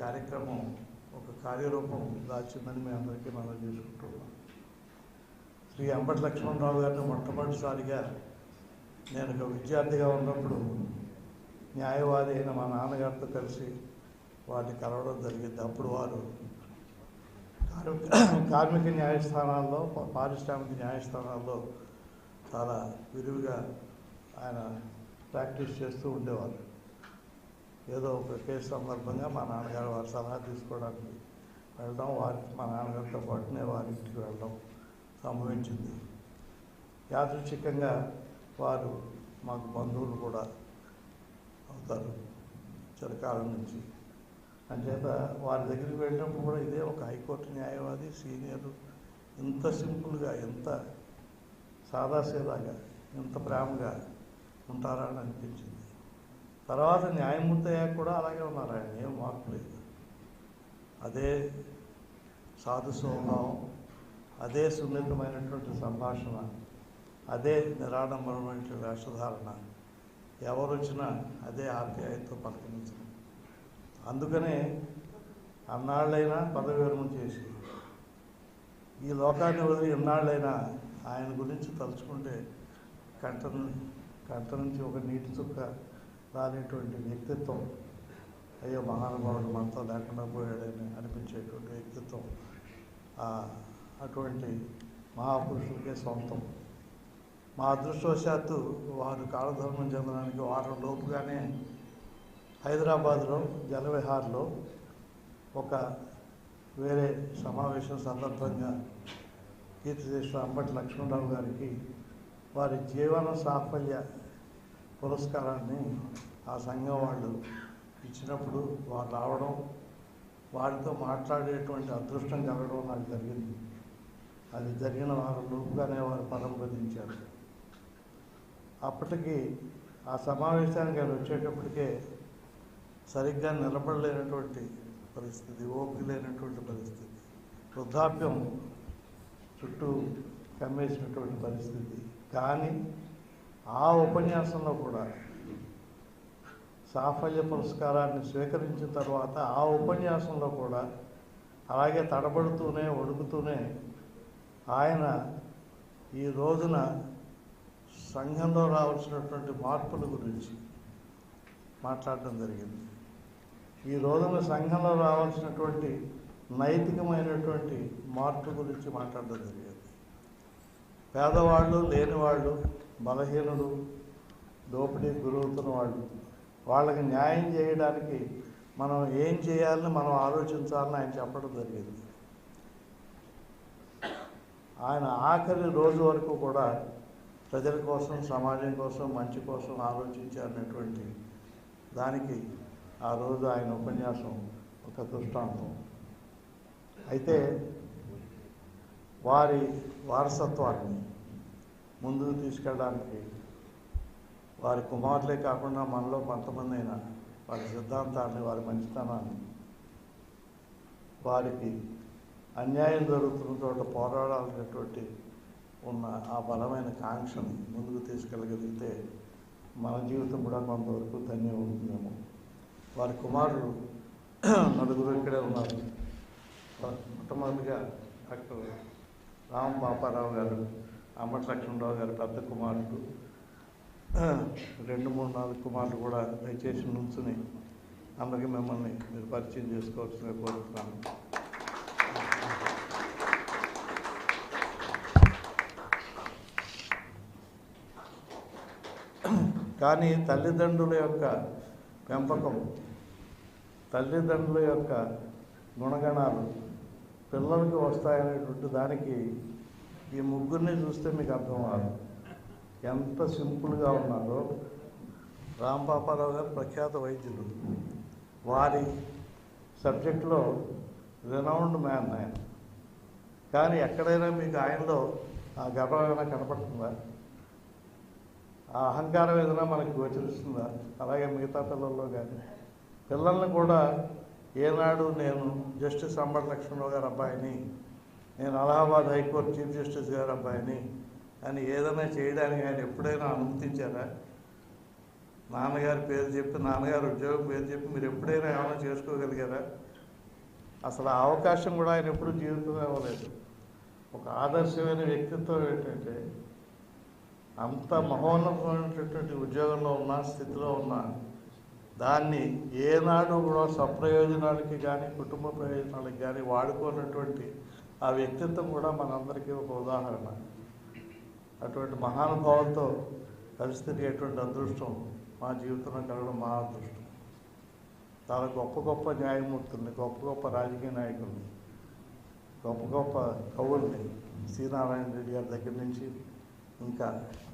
కార్యక్రమం ఒక కార్యరూపం దాల్చిందని మేము అందరికీ మనం చేసుకుంటున్నాం. శ్రీ అంబటి లక్ష్మణరావు గారిని మొట్టమొదటిసారిగా నేను ఒక విద్యార్థిగా ఉన్నప్పుడు న్యాయవాది అయిన మా నాన్నగారితో కలిసి వారిని కలవడం జరిగింది. అప్పుడు వారు కార్మిక న్యాయస్థానాల్లో, పారిశ్రామిక న్యాయస్థానాల్లో చాలా విరివిగా ఆయన ప్రాక్టీస్ చేస్తూ ఉండేవారు. ఏదో ఒక కేసు సందర్భంగా మా నాన్నగారు వారి సలహా తీసుకోవడానికి వెళ్ళడం, మా నాన్నగారితో పాటునే వారి ఇంటికి వెళ్ళడం సంభవించింది. యాదృచ్ఛికంగా వారు మాకు బంధువులు కూడా అవుతారు చిరకాలం నుంచి. అంచేత వారి దగ్గరికి వెళ్ళినప్పుడు కూడా ఇదే ఒక హైకోర్టు న్యాయవాది, సీనియరు, ఇంత సింపుల్గా, ఎంత సాదాసీదాగా, ఎంత ప్రేమగా ఉంటారా అని అనిపించింది. తర్వాత న్యాయమూర్తి అయ్యాక కూడా అలాగే ఉన్నారు. ఆయన ఏం మార్పు లేదు. అదే సాధు స్వభావం, అదే సున్నితమైనటువంటి సంభాషణ, అదే నిరాడంబరమైన వేషధారణ, ఎవరు వచ్చినా అదే ఆప్యాయతతో పలకరించడం. అందుకనే అన్నాళ్ళైనా పదవి విరమణ చేసి ఈ లోకాన్ని వదిలి ఎన్నాళ్ళైనా ఆయన గురించి తలుచుకుంటే కంట నుంచి ఒక నీటి చుక్క రానేటువంటి వ్యక్తిత్వం, అయ్యో మహానుభావుడు మనతో లేకుండా పోయాడని అనిపించేటువంటి వ్యక్తిత్వం అటువంటి మహాపురుషులకే సొంతం. మా అదృష్టవశాత్తు వారు కాలధర్మం చెందడానికి వారం లోపుగానే హైదరాబాద్లో జలవిహార్లో ఒక వేరే సమావేశం సందర్భంగా కీర్తిశేషులు అంబటి లక్ష్మణరావు గారికి వారి జీవన సాఫల్య పురస్కారాన్ని ఆ సంఘం వాళ్ళు ఇచ్చినప్పుడు వారు రావడం, వారితో మాట్లాడేటువంటి అదృష్టం కలగడం నాకు జరిగింది. అది జరిగిన వారం లోపుగానే వారు పరంపదించారు. అప్పటికి ఆ సమావేశానికి ఆయన వచ్చేటప్పటికే సరిగ్గా నిలబడలేనటువంటి పరిస్థితి, ఓపిక లేనటువంటి పరిస్థితి, వృద్ధాప్యం చుట్టూ కమ్మేసినటువంటి పరిస్థితి. కానీ ఆ ఉపన్యాసంలో కూడా సాఫల్య పురస్కారాన్ని స్వీకరించిన తర్వాత ఆ ఉపన్యాసంలో కూడా అలాగే తడబడుతూనే, వణుకుతూనే ఆయన ఈ రోజున సంఘంలో రావాల్సినటువంటి మార్పుల గురించి మాట్లాడడం జరిగింది. ఈ రోజున సంఘంలో రావాల్సినటువంటి నైతికమైనటువంటి మార్పు గురించి మాట్లాడడం జరిగింది. పేదవాళ్ళు, లేనివాళ్ళు, బలహీనులు, దోపిడీకి గురవుతున్న వాళ్ళు, వాళ్ళకి న్యాయం చేయడానికి మనం ఏం చేయాలని మనం ఆలోచించాలని ఆయన చెప్పడం జరిగింది. ఆయన ఆఖరి రోజు వరకు కూడా ప్రజల కోసం, సమాజం కోసం, మంచి కోసం ఆలోచించారనేటువంటి దానికి ఆ రోజు ఆయన ఉపన్యాసం ఒక దృష్టాంతం. అయితే వారి వారసత్వాన్ని ముందుకు తీసుకెళ్ళడానికి వారి కుమారులే కాకుండా మనలో కొంతమంది అయినా వారి సిద్ధాంతాన్ని, వారి మంచితనాన్ని, వారికి అన్యాయం జరుగుతున్న చోట పోరాడాలనేటువంటి ఉన్న ఆ బలమైన కాంక్షను ముందుకు తీసుకెళ్ళగలిగితే మన జీవితం కూడా కొంతవరకు ధన్యం ఉంటుందేమో. వారి కుమారులు నలుగురు ఇక్కడే ఉన్నారు. మొట్టమొదటిగా డాక్టర్ రాంపాపారావు గారు, అంబటి లక్ష్మణరావు గారు పెద్ద కుమారుడు. 2, 3, 4 కుమారులు కూడా దయచేసి నుంచుని అందరికీ మిమ్మల్ని మీరు పరిచయం చేసుకోవాల్సిందిగా కోరుతున్నాను. కానీ తల్లిదండ్రుల యొక్క పెంపకం, తల్లిదండ్రుల యొక్క గుణగణాలు పిల్లలకి వస్తాయనేటువంటి దానికి ఈ ముగ్గురిని చూస్తే మీకు అర్థం కాదు. ఎంత సింపుల్గా ఉన్నారో. రాంపాపారావు గారు ప్రఖ్యాత వైద్యులు, వారి సబ్జెక్టులో రెనౌండ్ మ్యాన్ ఆయన. కానీ ఎక్కడైనా మీకు ఆయనలో ఆ గర్వం ఏమైనా కనపడుతుందా? ఆ అహంకారం ఏదైనా మనకి గోచరిస్తుందా? అలాగే మిగతా పిల్లల్లో కానీ పిల్లల్ని కూడా ఏనాడు నేను జస్టిస్ అంబటి లక్ష్మణరావు గారి అబ్బాయిని, నేను అలహాబాద్ హైకోర్టు చీఫ్ జస్టిస్ గారి అబ్బాయిని అని ఏదైనా చేయడానికి ఆయన ఎప్పుడైనా అనుమతించారా? నాన్నగారి పేరు చెప్పి, నాన్నగారి ఉద్యోగం పేరు చెప్పి మీరు ఎప్పుడైనా ఏమైనా చేసుకోగలిగారా? అసలు ఆ అవకాశం కూడా ఆయన ఎప్పుడు జీవితంలో ఇవ్వలేదు. ఒక ఆదర్శమైన వ్యక్తిత్వం ఏంటంటే, అంత మహోన్నతమైనటువంటి ఉద్యోగంలో ఉన్న స్థితిలో ఉన్న దాన్ని ఏనాడు కూడా స్వప్రయోజనాలకి కానీ కుటుంబ ప్రయోజనాలకి కానీ వాడుకోనటువంటి ఆ వ్యక్తిత్వం కూడా మనందరికీ ఒక ఉదాహరణ. అటువంటి మహానుభావులతో కలిసి తిరిగేటువంటి అదృష్టం మా జీవితంలో కలగడం మా అదృష్టం. చాలా గొప్ప గొప్ప న్యాయమూర్తుల్ని, గొప్ప గొప్ప రాజకీయ నాయకుల్ని, గొప్ప గొప్ప కవుల్ని, శ్రీనారాయణ రెడ్డి గారి దగ్గర నుంచి ఇంకా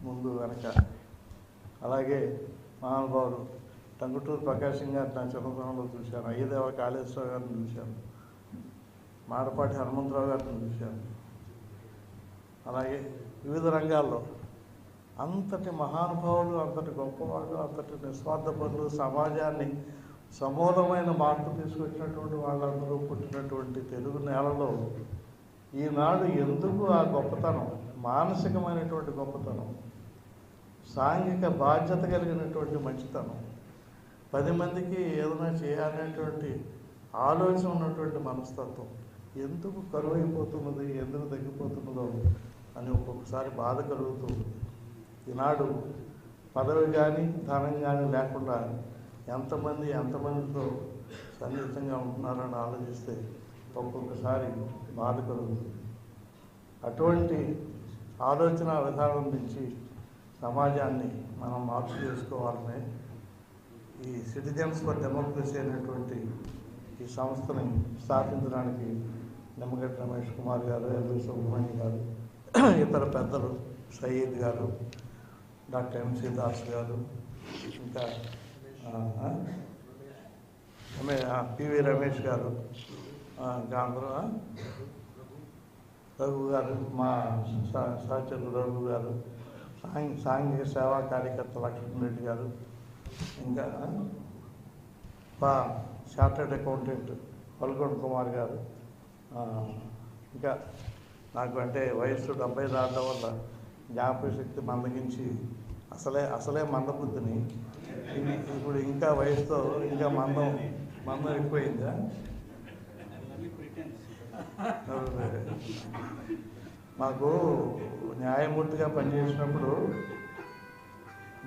ముందు వెనక, అలాగే మహానుభావులు టంగుటూరు ప్రకాశం గారిని నా చిన్నతనంలో చూశాను, అయ్యదేవ కాళేశ్వరరావు గారిని చూశాను, మాడపాటి హనుమంతరావు గారిని చూశాను. అలాగే వివిధ రంగాల్లో అంతటి మహానుభావులు, అంతటి గొప్పవాళ్ళు, అంతటి నిస్వార్థపరులు, సమాజాన్ని సమూలమైన మార్పు తీసుకొచ్చినటువంటి వాళ్ళందరూ పుట్టినటువంటి తెలుగు నేలలో ఈనాడు ఎందుకు ఆ గొప్పతనం, మానసికమైనటువంటి గొప్పతనం, సాంఘిక బాధ్యత కలిగినటువంటి మంచితనం, 10 మందికి ఏదైనా చేయాలనేటువంటి ఆలోచన ఉన్నటువంటి మనస్తత్వం ఎందుకు కరువైపోతున్నది, ఎందుకు తగ్గిపోతున్నదో అని ఒక్కొక్కసారి బాధ కలుగుతుంది. ఈనాడు పదవి కానీ ధనం కానీ లేకుండా ఎంతమందితో సన్నిహితంగా ఉంటున్నారని ఆలోచిస్తే ఒక్కొక్కసారి బాధ కలుగుతుంది. అటువంటి ఆలోచన విధానం నుంచి సమాజాన్ని మనం మార్పు చేసుకోవాలనే ఈ సిటిజన్స్ ఫర్ డెమోక్రసీ అనేటువంటి ఈ సంస్థని స్థాపించడానికి నిమ్మగడ్డ రమేష్ కుమార్ గారు, ఎల్వి సుబ్రహ్మణ్యం గారు, ఇతర పెద్దలు, సయ్యద్ గారు, డాక్టర్ ఎంసీ దాస్ గారు, ఇంకా పివి రమేష్ గారు, ఇంకా అందరూ, రఘు గారు, మా సహచరులు రఘు గారు, సాంఘిక సేవా కార్యకర్త లక్ష్మణ్ రెడ్డి గారు, ఇంకా చార్టెడ్ అకౌంటెంట్ పల్గొండ కుమార్ గారు, ఇంకా నాకు అంటే వయస్సు 70 దాటడం వల్ల జ్ఞాపక శక్తి మందగించి అసలే మందబుద్ధిని, ఇప్పుడు ఇంకా వయసుతో ఇంకా మందం ఎక్కువైందా? మాకు న్యాయమూర్తిగా పనిచేసినప్పుడు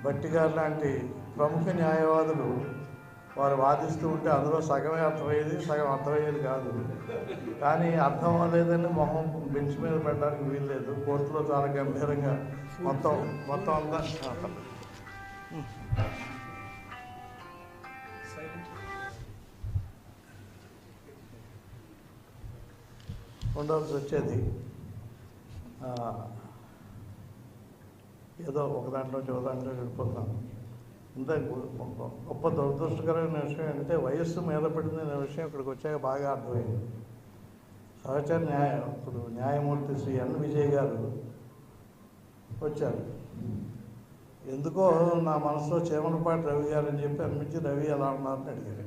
భట్టి గారు లాంటి ప్రముఖ న్యాయవాదులు వారు వాదిస్తూ ఉంటే అందులో సగమే అర్థమయ్యేది, సగం అర్థమయ్యేది కాదు. కానీ అర్థం అవ్వలేదని మొహం బెంచ్ మీద పెట్టడానికి వీల్లేదు. కోర్టులో చాలా గంభీరంగా మొత్తం అంతా ఉండాల్సి వచ్చేది. ఏదో ఒక దాంట్లో వెళ్ళిపోతాం. ఇంత గొప్ప దురదృష్టకరమైన విషయం అంటే వయస్సు మీద పడింది అనే విషయం ఇక్కడికి వచ్చాక బాగా అర్థమైంది. సహచర ఇప్పుడు న్యాయమూర్తి శ్రీ ఎన్ విజయ్ గారు వచ్చారు. ఎందుకో నా మనసులో చేమలపాటి రవి గారు అని చెప్పి అనిపించి రవి ఎలా ఉన్నారని అడిగారు.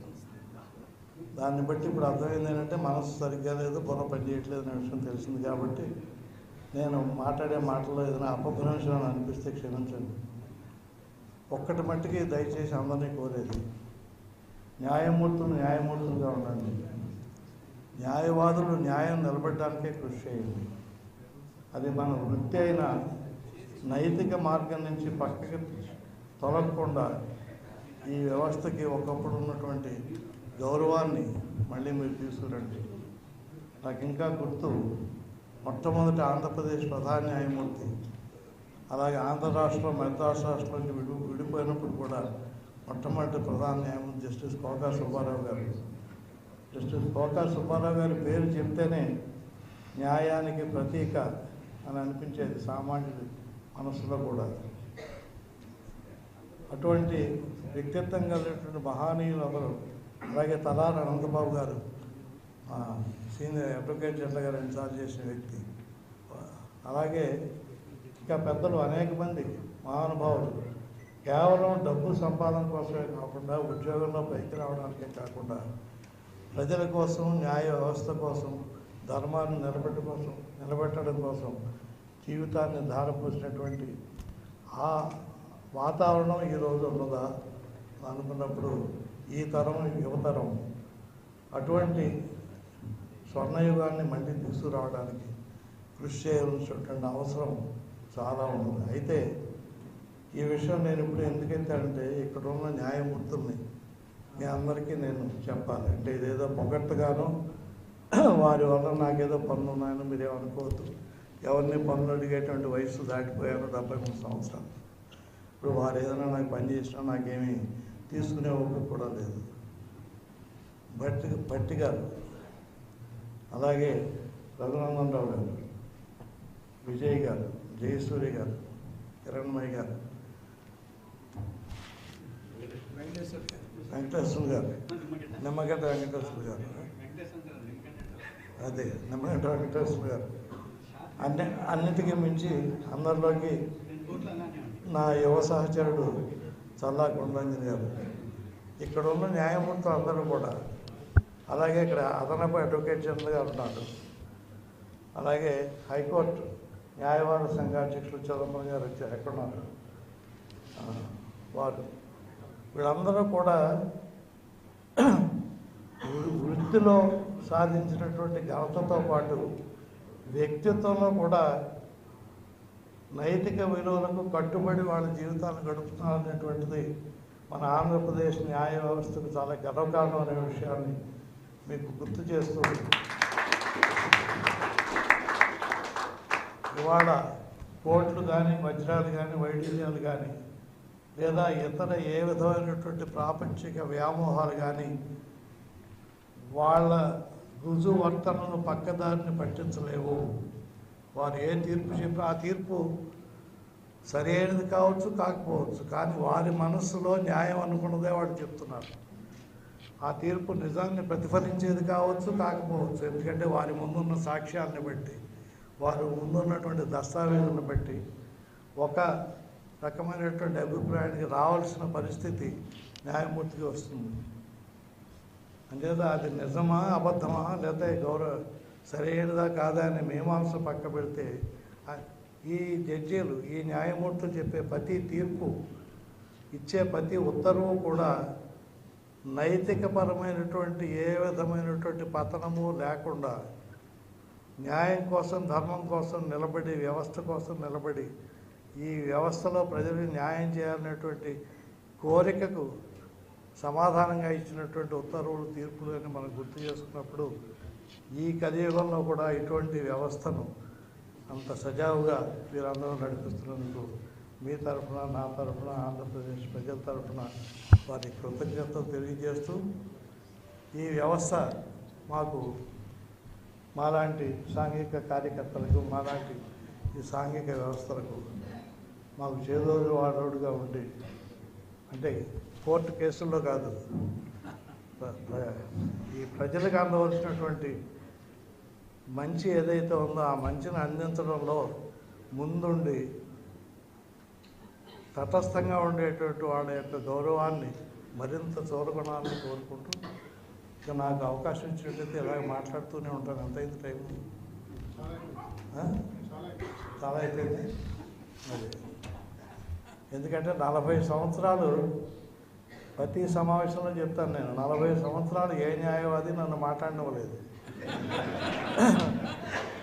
దాన్ని బట్టి ఇప్పుడు అర్థమైంది ఏంటంటే మనసు సరిగ్గా లేదు, బుర్ర పని చేయట్లేదు అనే విషయం తెలిసింది. కాబట్టి నేను మాట్లాడే మాటల్లో ఏదైనా అపభ్రంశం అనిపిస్తే క్షమించండి. ఒక్కటి మట్టికి దయచేసి అందరినీ కోరేది, న్యాయమూర్తులుగా ఉండండి. న్యాయవాదులు న్యాయం నిలబడడానికే కృషి చేయండి. అది మన వృత్తి అయిన నైతిక మార్గం నుంచి పక్కకి తొలగకుండా ఈ వ్యవస్థకి ఒకప్పుడు ఉన్నటువంటి గౌరవాన్ని మళ్ళీ మీరు తీసుకురండి. నాకు ఇంకా గుర్తు, మొట్టమొదటి ఆంధ్రప్రదేశ్ ప్రధాన న్యాయమూర్తి, అలాగే ఆంధ్ర రాష్ట్రం మద్రాసు రాష్ట్రం నుంచి విడిపోయినప్పుడు కూడా మొట్టమొదటి ప్రధాన న్యాయమూర్తి జస్టిస్ కోకా సుబ్బారావు గారు. జస్టిస్ కోకా సుబ్బారావు గారి పేరు చెప్తేనే న్యాయానికి ప్రతీక అని అనిపించేది సామాన్యుడి మనసులో కూడా. అటువంటి వ్యక్తిత్వం కలిగినటువంటి మహానీయులు అందరూ, అలాగే తలారి అనంతబాబు గారు, సీనియర్ అడ్వకేట్ జనరల్ గారు ఇన్ఛార్జ్ చేసిన వ్యక్తి, అలాగే ఇంకా పెద్దలు అనేక మంది మహానుభావులు కేవలం డబ్బు సంపాదన కోసమే కాకుండా, ఉద్యోగంలో పైకి రావడానికే కాకుండా, ప్రజల కోసం, న్యాయ వ్యవస్థ కోసం, ధర్మాన్ని నిలబెట్టడం కోసం జీవితాన్ని ధారపోసినటువంటి ఆ వాతావరణం ఈరోజు ఉన్నదా? అనుకున్నప్పుడు ఈ తరం యువతరం అటువంటి స్వర్ణయుగాన్ని మళ్ళీ తీసుకురావడానికి కృషి చేయాల్సినటువంటి అవసరం చాలా ఉంది. అయితే ఈ విషయం నేను ఇప్పుడు ఎందుకంటే ఇక్కడ ఉన్న న్యాయమూర్తుల్ని మీ అందరికీ నేను చెప్పాలి. అంటే ఇదేదో పొగట్టుగాను వారి వల్ల నాకేదో పనులు ఉన్నాయని మీరేమనుకోవద్దు. ఎవరిని పనులు అడిగేటువంటి వయసు దాటిపోయాను, 73 సంవత్సరాలు. ఇప్పుడు వారు ఏదైనా నాకు పని చేసినా నాకేమీ తీసుకునే ఓపిక కూడా లేదు. భట్టి గారు, అలాగే రఘునందనరావు గారు, విజయ్ గారు, జయసూరి గారు, కిరణ్మయ్య గారు, వెంకటేశ్వర గారు, నిమ్మగడ్డ వెంకటేశ్వర గారు, అదే నిమ్మగడ్డ వెంకటేశ్వర గారు, అన్నిటికీ మించి అందరిలోకి నా యువ సహచరుడు చల్లా కొండంజన్ గారు, ఇక్కడ ఉన్న న్యాయమూర్తులు అందరూ కూడా, అలాగే ఇక్కడ అదనపు అడ్వకేట్ జనరల్ గారు ఉన్నారు, అలాగే హైకోర్టు న్యాయవాద సంఘ అధ్యక్షులు చిదంబరం గారు వచ్చారు, ఎక్కడున్నారు వారు. వీళ్ళందరూ కూడా వృత్తిలో సాధించినటువంటి ఘనతతో పాటు వ్యక్తిత్వంలో కూడా నైతిక విలువలకు కట్టుబడి వాళ్ళ జీవితాలను గడుపుతున్నారనేటువంటిది మన ఆంధ్రప్రదేశ్ న్యాయ వ్యవస్థకు చాలా గర్వకారణం అనే విషయాన్ని మీకు గుర్తు చేస్తూ, ఇవాళ కోట్లు కానీ, వజ్రాలు కానీ, వైఢూర్యాలు కానీ, లేదా ఇతర ఏ విధమైనటువంటి ప్రాపంచిక వ్యామోహాలు కానీ వాళ్ళ రుజువర్తనను పక్కదారిని పట్టించలేవు. వారు ఏ తీర్పు చెప్పినా ఆ తీర్పు సరైనది కావచ్చు, కాకపోవచ్చు, కానీ వారి మనస్సులో న్యాయం అనుకున్నదే వాడు చెప్తున్నారు. ఆ తీర్పు నిజాన్ని ప్రతిఫలించేది కావచ్చు, కాకపోవచ్చు. ఎందుకంటే వారి ముందున్న సాక్ష్యాలను బట్టి, వారు ముందున్నటువంటి దస్తావేజులను బట్టి ఒక రకమైనటువంటి అభిప్రాయానికి రావాల్సిన పరిస్థితి న్యాయమూర్తికి వస్తుంది. అంచేత అది నిజమా, అబద్ధమా, లేదా సరైనదా కాదా అనే మీమాంస పక్క పెడితే ఈ జడ్జీలు, ఈ న్యాయమూర్తులు చెప్పే ప్రతి తీర్పు, ఇచ్చే ప్రతి ఉత్తర్వు కూడా నైతికపరమైనటువంటి ఏ విధమైనటువంటి పతనము లేకుండా న్యాయం కోసం, ధర్మం కోసం నిలబడి, వ్యవస్థ కోసం నిలబడి, ఈ వ్యవస్థలో ప్రజలకు న్యాయం చేయాలనేటువంటి కోరికకు సమాధానంగా ఇచ్చినటువంటి ఉత్తర్వులు, తీర్పులు అని మనం గుర్తు చేసుకున్నప్పుడు ఈ కలియుగంలో కూడా ఇటువంటి వ్యవస్థను అంత సజావుగా వీరందరూ నడిపిస్తున్నందుకు మీ తరఫున, నా తరఫున, ఆంధ్రప్రదేశ్ ప్రజల తరఫున వారి కృతజ్ఞతలు తెలియజేస్తూ, ఈ వ్యవస్థ మాలాంటి సాంఘిక కార్యకర్తలకు, మాలాంటి ఈ సాంఘిక వ్యవస్థలకు మాకు చేదోడు వాడోడుగా ఉండి, అంటే కోర్టు కేసుల్లో కాదు, ఈ ప్రజలకు అందవలసినటువంటి మంచి ఏదైతే ఉందో ఆ మంచిని అందించడంలో ముందుండి తటస్థంగా ఉండేటువంటి వాళ్ళ యొక్క గౌరవాన్ని మరింత చూరగొనాలని కోరుకుంటూ, ఇక నాకు అవకాశం ఇచ్చినట్లయితే ఇలాగ మాట్లాడుతూనే ఉంటాను. ఎంతైంది టైం? చాలా అయిపోయింది. అది ఎందుకంటే 40 సంవత్సరాలు ప్రతి సమావేశంలో చెప్తాను నేను, 40 సంవత్సరాలు ఏ న్యాయవాది నన్ను మాట్లాడనివ్వలేదు.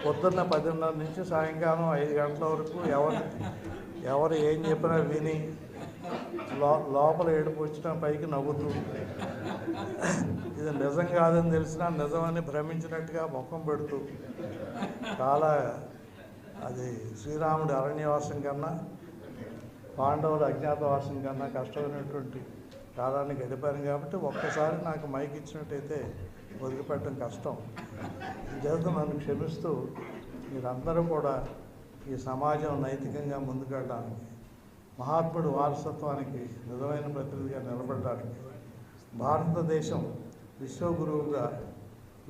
పొద్దున్న 10:30 నుంచి సాయంకాలం 5 గంటల వరకు ఎవరు ఏం చెప్పినా విని, లోపల ఏడుపు వచ్చినా పైకి నవ్వుతూ, ఇది నిజం కాదని తెలిసినా నిజమని భ్రమించినట్టుగా ముఖం పెడుతూ, చాలా అది శ్రీరాముడి అరణ్యవాసం కన్నా, పాండవుల అజ్ఞాతవాసం కన్నా కష్టమైనటువంటి కాలాన్ని గడిపాను. కాబట్టి ఒక్కసారి నాకు మైక్ ఇచ్చినట్టయితే వదిలిపెట్టడం కష్టం. చేత నన్ను క్షమిస్తూ మీరందరూ కూడా ఈ సమాజం నైతికంగా ముందుకెళ్ళడానికి, మహాత్ముడు వారసత్వానికి నిజమైన ప్రతినిధిగా నిలబడడానికి, భారతదేశం విశ్వగురువుగా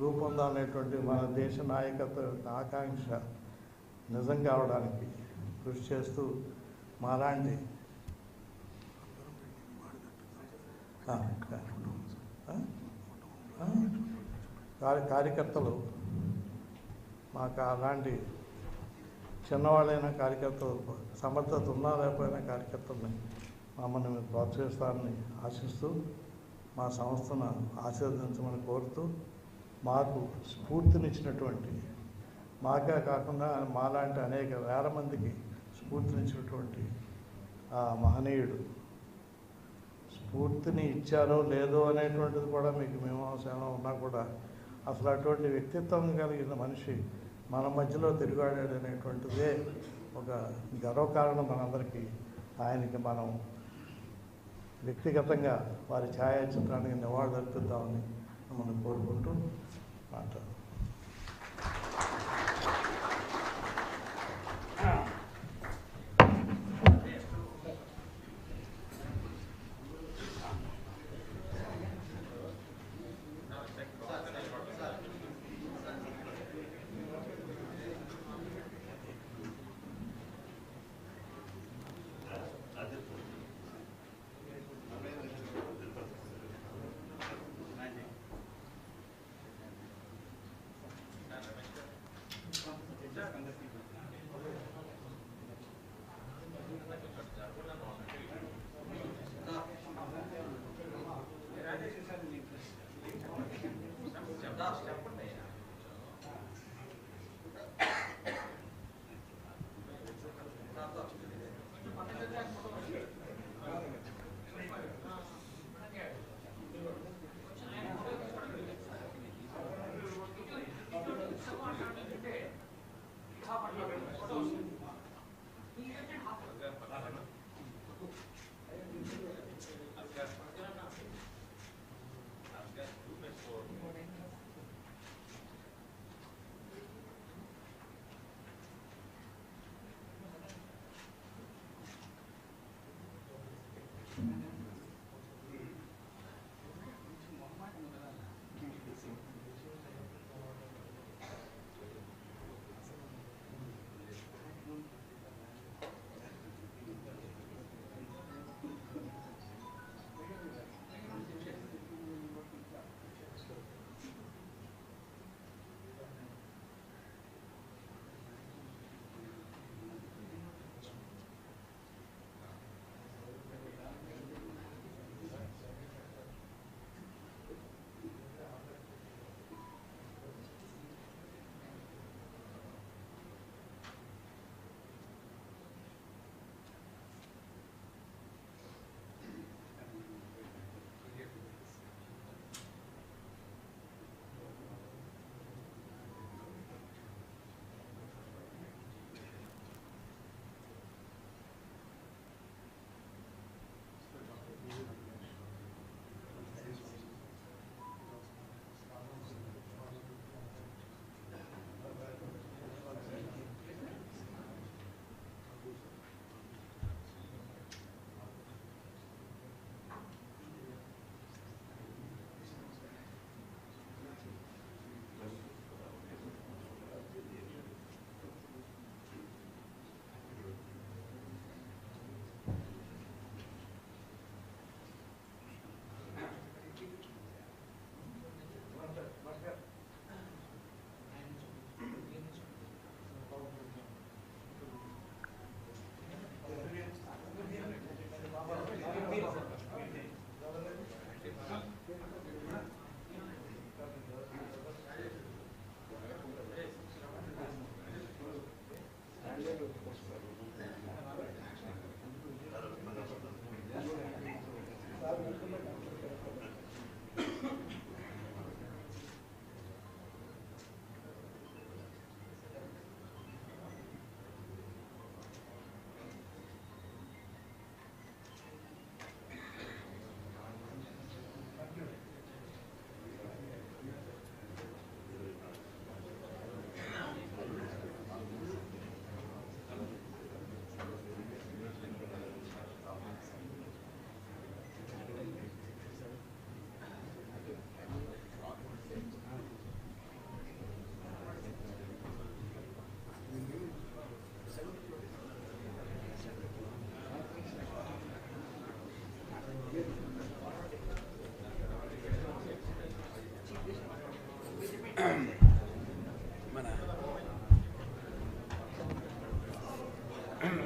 రూపొందాలనేటువంటి మన దేశ నాయకత్వ ఆకాంక్ష నిజం కావడానికి కృషి చేస్తూ మాలాంటి కార్యకర్తలు, మాకు అలాంటి చిన్నవాళ్ళైన కార్యకర్తలు, సమర్థత ఉన్నా లేకపోయినా కార్యకర్తలని మమ్మల్ని మీరు ప్రోత్సహిస్తారని ఆశిస్తూ మా సంస్థను ఆశీర్వదించమని కోరుతూ మాకు స్ఫూర్తినిచ్చినటువంటి మాకే కాకుండా మాలాంటి అనేక వేల మందికి స్ఫూర్తినిచ్చినటువంటి ఆ మహనీయుడు స్ఫూర్తిని ఇచ్చారో లేదో అనేటువంటిది కూడా మీకు మీమాంస ఉన్నా కూడా అసలు అటువంటి వ్యక్తిత్వం కలిగిన మనిషి మన మధ్యలో తిరిగాడాడు అనేటువంటిదే ఒక గర్వకారణం మనందరికీ. ఆయనకి మనం వ్యక్తిగతంగా వారి ఛాయాచిత్రానికి నివాళులు అర్పిద్దామని మనం కోరుకుంటూ మాట్లాడు.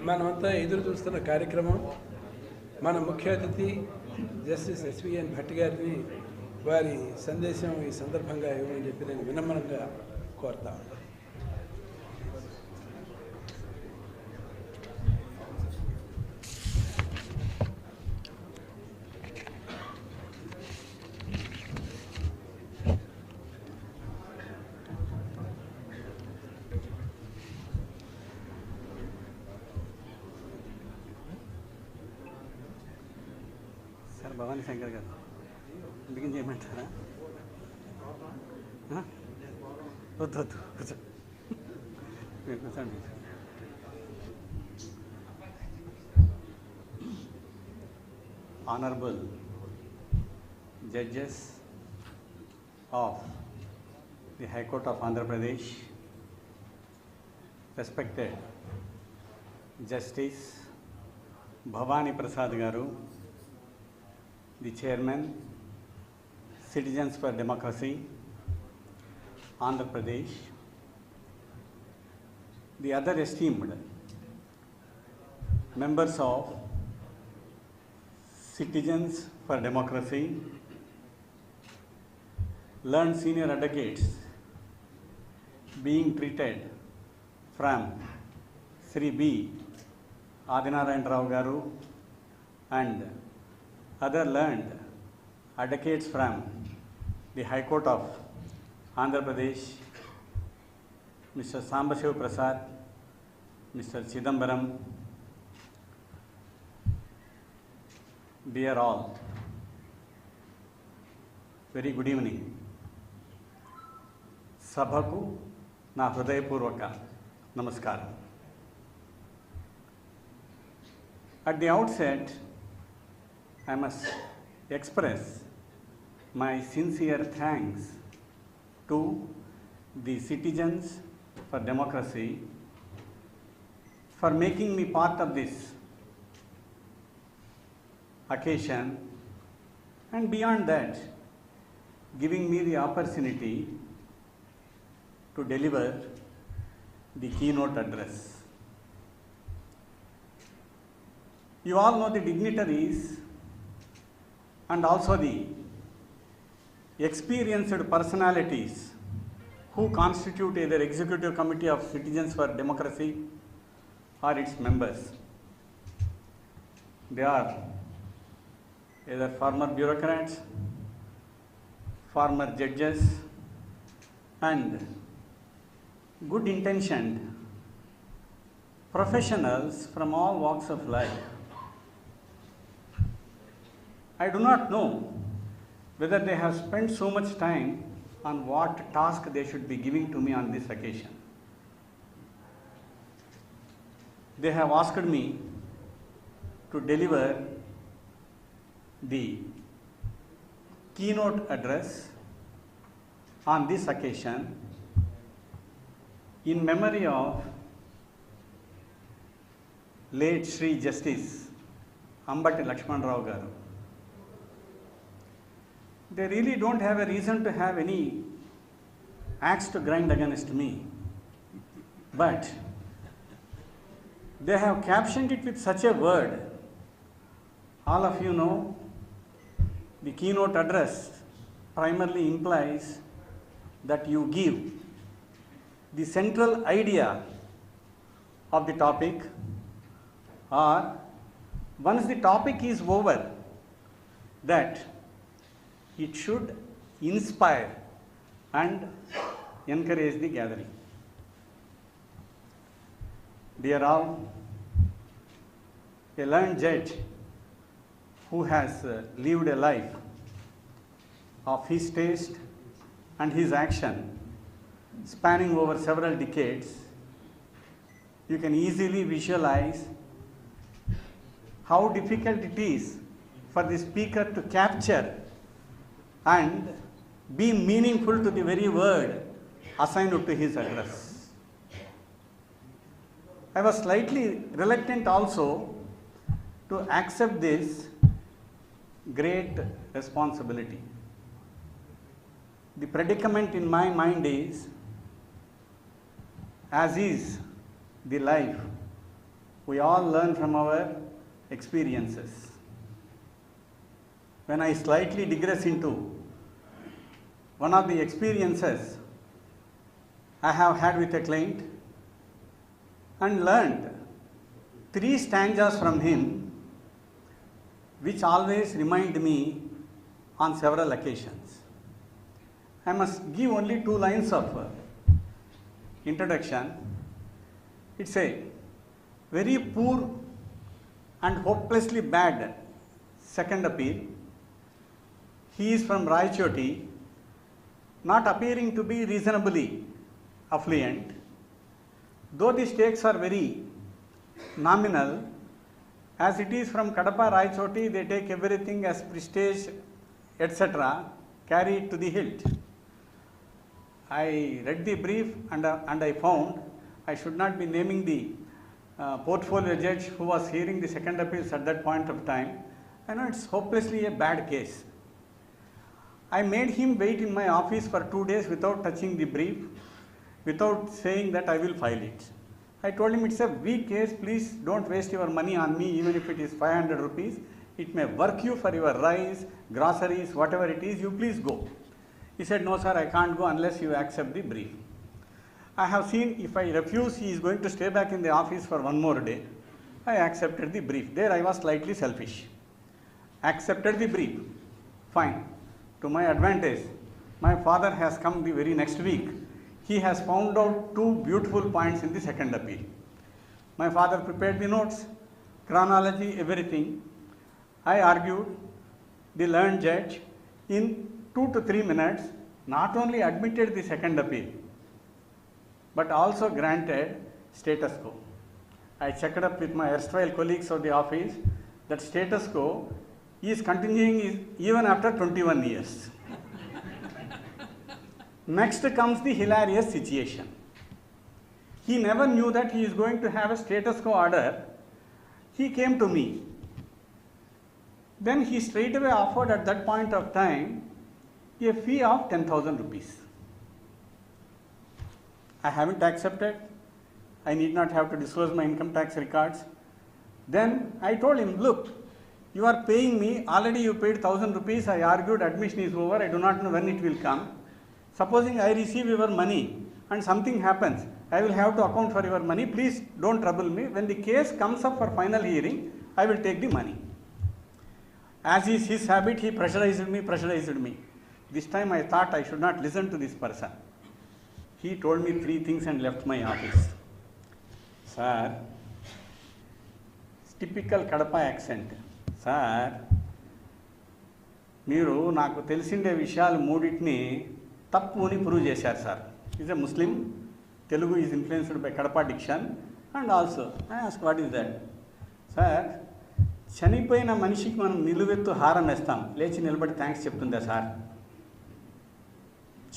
మనమంతా ఎదురు చూస్తున్న కార్యక్రమం మన ముఖ్య అతిథి జస్టిస్ ఎస్విఎన్ భట్ గారిని వారి సందేశం ఈ సందర్భంగా ఇవ్వమని చెప్పి నేను వినమ్రంగా కోరుతా ఉన్నాను. భవానీ శంకర్ గారు బిగిన్ చేయమంటారా? వద్దు వద్దు కూర్చో, మీరు కూర్చోండి. Honorable judges of the High Court of Andhra Pradesh, respected Justice Bhavani Prasad Garu, the Chairman, Citizens for Democracy, Andhra Pradesh, the other esteemed members of Citizens for Democracy, learned senior advocates being treated from Sri B. Adinarayan Rao Garu and other learned advocates from the High Court of Andhra Pradesh, Mr. Sambashiv Prasad, Mr. Chidambaram, dear all, very good evening. Sabhaku na hridayapurvaka namaskaram. At the outset, I must express my sincere thanks to the Citizens for Democracy for making me part of this occasion, and beyond that, giving me the opportunity to deliver the keynote address. You all know the dignitaries and also the experienced personalities who constitute either Executive Committee of Citizens for Democracy or its members. They are either former bureaucrats, former judges, and good intentioned professionals from all walks of life. I do not know whether they have spent so much time on what task they should be giving to me on this occasion. They have asked me to deliver the keynote address on this occasion in memory of late Sri Justice Ambatti Lakshman Rao Garu. They really don't have a reason to have any axe to grind against me, but they have captioned it with such a word. All of you know the keynote address primarily implies that you give the central idea of the topic, or once the topic is over, that it should inspire and encourage the gathering. Dear all, a learned judge who has lived a life of his taste and his action spanning over several decades, you can easily visualize how difficult it is for the speaker to capture and be meaningful to the very word assigned to his address. I was slightly reluctant also to accept this great responsibility. The predicament in my mind is, as is the life we all learn from our experiences. when I slightly digress into one of the experiences I have had with a client and learned 3 stanzas from him which always remind me on several occasions. I must give only 2 lines of introduction. It's a very poor and hopelessly bad second appeal. He is from Raichoti, not appearing to be reasonably affluent. Though the stakes are very nominal, as it is from Kadapa Raichoti, they take everything as prestige, etc., carry it to the hilt. I read the brief and I found I should not be naming the portfolio judge who was hearing the second appeals at that point of time. I know it's hopelessly a bad case. I made him wait in my office for 2 days without touching the brief, without saying that I will file it. I told him it's a weak case, please don't waste your money on me even if it is 500 rupees. It may work you for your rice, groceries, whatever it is, you please go. He said, no sir, I can't go unless you accept the brief. I have seen if I refuse, he is going to stay back in the office for 1 more day. I accepted the brief. There I was slightly selfish. Accepted the brief. Fine. To my advantage, my father has come the very next week. He has found out 2 beautiful points in the second appeal. My father prepared the notes, chronology, everything. I argued. The learned judge in 2 to 3 minutes not only admitted the second appeal, but also granted status quo. I checked up with my erstwhile colleagues of the office that status quo is continuing even after 21 years. Next comes the hilarious situation. He never knew that he is going to have a status quo order. He came to me. Then he straightaway offered at that point of time a fee of 10,000 rupees. I haven't accepted. I need not have to disclose my income tax records. Then I told him, look, you are paying me, already you paid 1,000 rupees, I argued admission is over, I do not know when it will come. Supposing I receive your money and something happens, I will have to account for your money, please don't trouble me. When the case comes up for final hearing, I will take the money. As is his habit, he pressurized me. This time I thought I should not listen to this person. He told me 3 things and left my office. Sir, typical Kadapa accent. Sir, మీరు నాకు తెలిసిండే విషయాలు 3టిని తప్పు అని prove చేశారు sir. Is a Muslim, Telugu is influenced by Kadapa diction and also I ask what is that. Sir, చనిపోయిన మనిషికి మనం నిలువెత్తు హారం వేస్తాం, లేచి నిలబడి థ్యాంక్స్ చెప్తుందా సార్?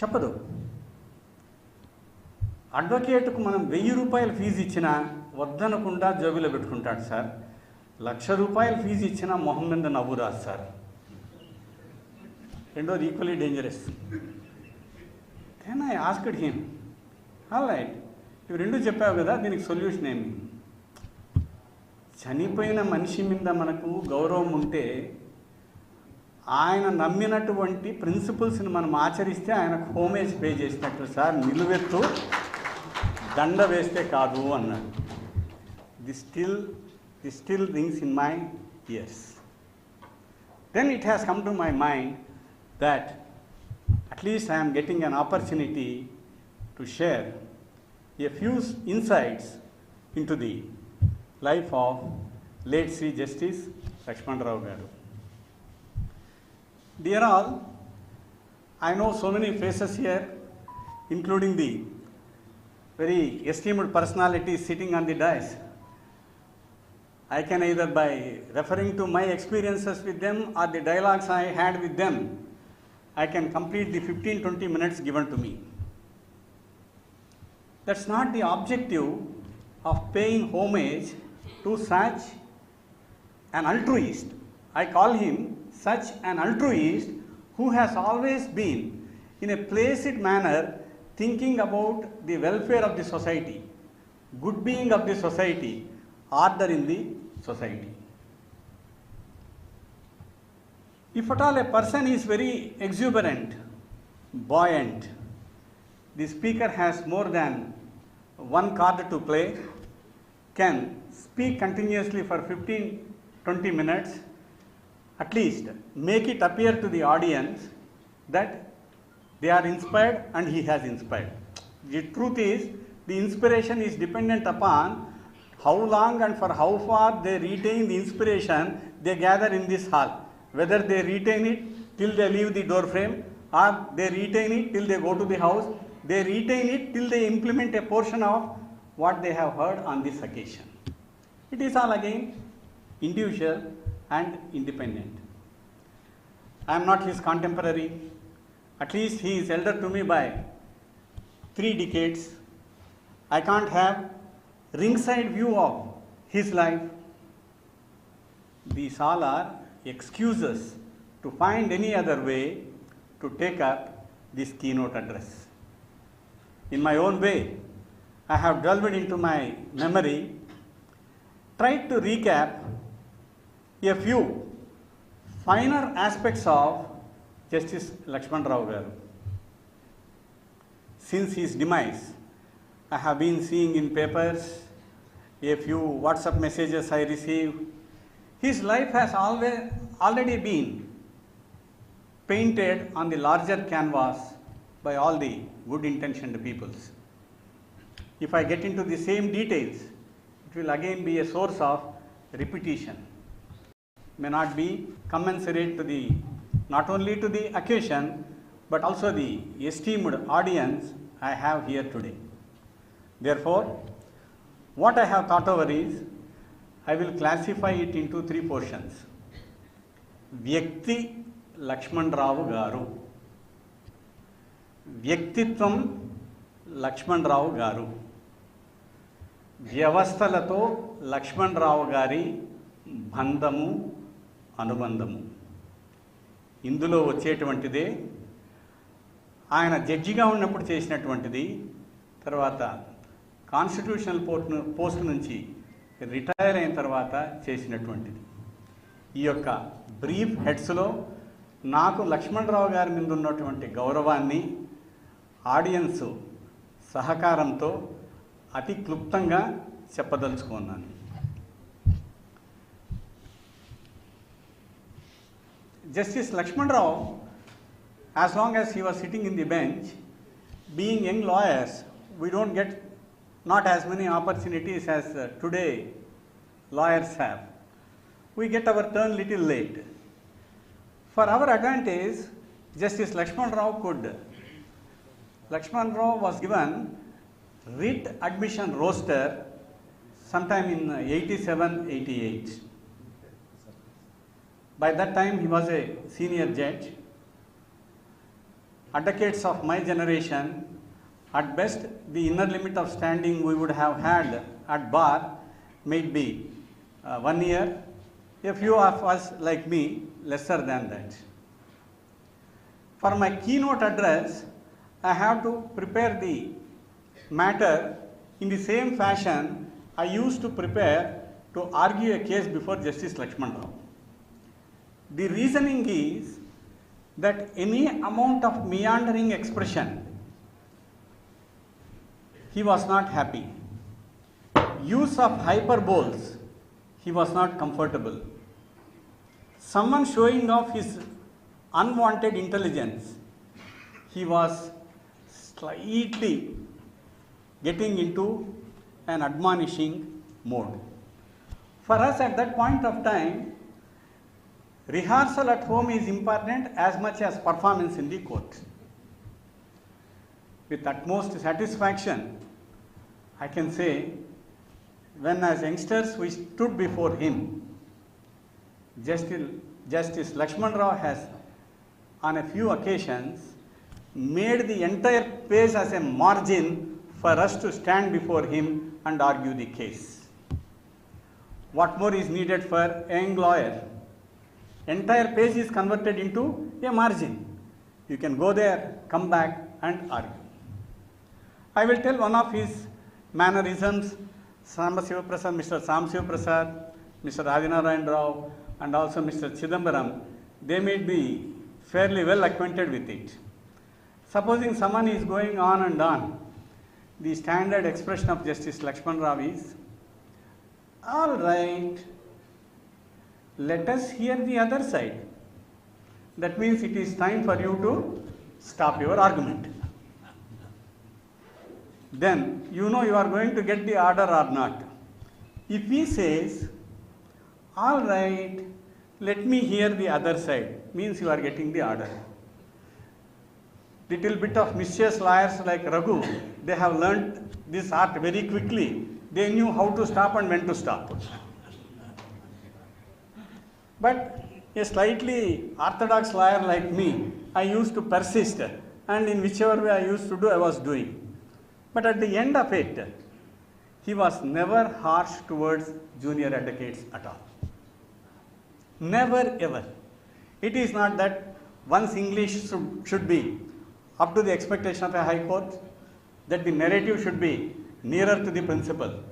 చెప్పదు. అడ్వకేట్కు మనం 1000 రూపాయల ఫీజు ఇచ్చినా వద్దనకుండా జోబిలో పెట్టుకుంటాడు సార్. 1,00,000 రూపాయల ఫీజు ఇచ్చినా మొహం మీద నవ్వు రాదు సార్. రెండోది equally dangerous. Then I asked him, all right, ఇవి 2 చెప్పావు కదా, దీనికి సొల్యూషన్ ఏమి? చనిపోయిన మనిషి మీద మనకు గౌరవం ఉంటే ఆయన నమ్మినటువంటి ప్రిన్సిపల్స్ని మనం ఆచరిస్తే ఆయనకు హోమేజ్ పే చేసినట్లు సార్, నిలువెత్తు దండ వేస్తే కాదు అన్నాడు. This still rings in my ears. Then it has come to my mind that at least I am getting an opportunity to share a few insights into the life of late Sri Justice Lakshman Rao Garu. Dear all, I know so many faces here, including the very esteemed personalities sitting on the dais. I can either by referring to my experiences with them or the dialogues I had with them, I can complete the 15-20 minutes given to me. That's not the objective of paying homage to such an altruist. I call him such an altruist who has always been in a placid manner thinking about the welfare of the society, good being of the society, order in the society. If at all a person is very exuberant, buoyant, the speaker has more than one card to play, can speak continuously for 15-20 minutes, at least make it appear to the audience that they are inspired and he has inspired. The truth is, the inspiration is dependent upon how long and for how far they retain the inspiration they gather in this hall. Whether they retain it till they leave the door frame, or they retain it till they go to the house, they retain it till they implement a portion of what they have heard on this occasion. It is all again individual and independent. I am not his contemporary. At least he is elder to me by 3 decades. I can't have ringside view of his life. These all are excuses to find any other way to take up this keynote address. In my own way, I have delved into my memory, tried to recap a few finer aspects of Justice Lakshman Rao Garu. Since his demise, I have been seeing in papers, a few WhatsApp messages I received. His life has already been painted on the larger canvas by all the good intentioned peoples. If I get into the same details, it will again be a source of repetition. May not be commensurate to the, not only to the occasion, but also the esteemed audience I have here today. Therefore, what I have thought over is, I will classify it into 3 portions. Vyakti Lakshman Rao Garu, Vyaktitvam Lakshman Rao Garu, Vyavasthalato Lakshman Rao Gari Bandhamu Anubandamu. ఇందులో వచ్చేటువంటిదే ఆయన జడ్జిగా ఉన్నప్పుడు చేసినటువంటిది, తర్వాత constitutional post నుంచి retire అయిన తర్వాత చేసినటువంటిది. ఈ యొక్క బ్రీఫ్ హెడ్స్లో నాకు లక్ష్మణరావు గారి మీద ఉన్నటువంటి గౌరవాన్ని ఆడియన్స్ సహకారంతో అతి క్లుప్తంగా చెప్పదలుచుకున్నాను. Justice Lakshman Rao, as long as he was sitting in the bench, being young lawyers, we don't get not as many opportunities as today lawyers have. We get our turn little late. For our advantage, Justice Lakshman Rao was given writ admission roster sometime in 87-88. By that time, he was a senior judge. Advocates of my generation, at best, the inner limit of standing we would have had at bar may be 1 year. A few of us, like me, lesser than that. For my keynote address, I have to prepare the matter in the same fashion I used to prepare to argue a case before Justice Lakshman Rao. The reasoning is that any amount of meandering expression, he was not happy. Use of hyperboles, he was not comfortable. Someone showing off his unwanted intelligence, he was slightly getting into an admonishing mode. For us at that point of time, rehearsal at home is important as much as performance in the court. With utmost satisfaction, I can say, when as youngsters we stood before him, Justice Lakshman Rao has, on a few occasions, made the entire page as a margin for us to stand before him and argue the case. What more is needed for a young lawyer? Entire page is converted into a margin. You can go there, come back and argue. I will tell one of his mannerisms. Mr. Sam Shiva Prasad, Mr. Adinarayan Rao and also Mr. Chidambaram they may be fairly well acquainted with it. Supposing someone is going on and on, the standard expression of Justice Lakshman Rao is, all right, let us hear the other side. That means it is time for you to stop your argument. Then you know you are going to get the order or not. If he says, all right, let me hear the other side, means you are getting the order. Little bit of mischievous lawyers like Raghu, they have learnt this art very quickly. They knew how to stop and when to stop. But a slightly orthodox lawyer like me, I used to persist, and in whichever way I used to do, I was doing. But at the end of it, he was never harsh towards junior advocates at all. Never ever. It is not that one's English should be up to the expectation of a high court, that the narrative should be nearer to the principle.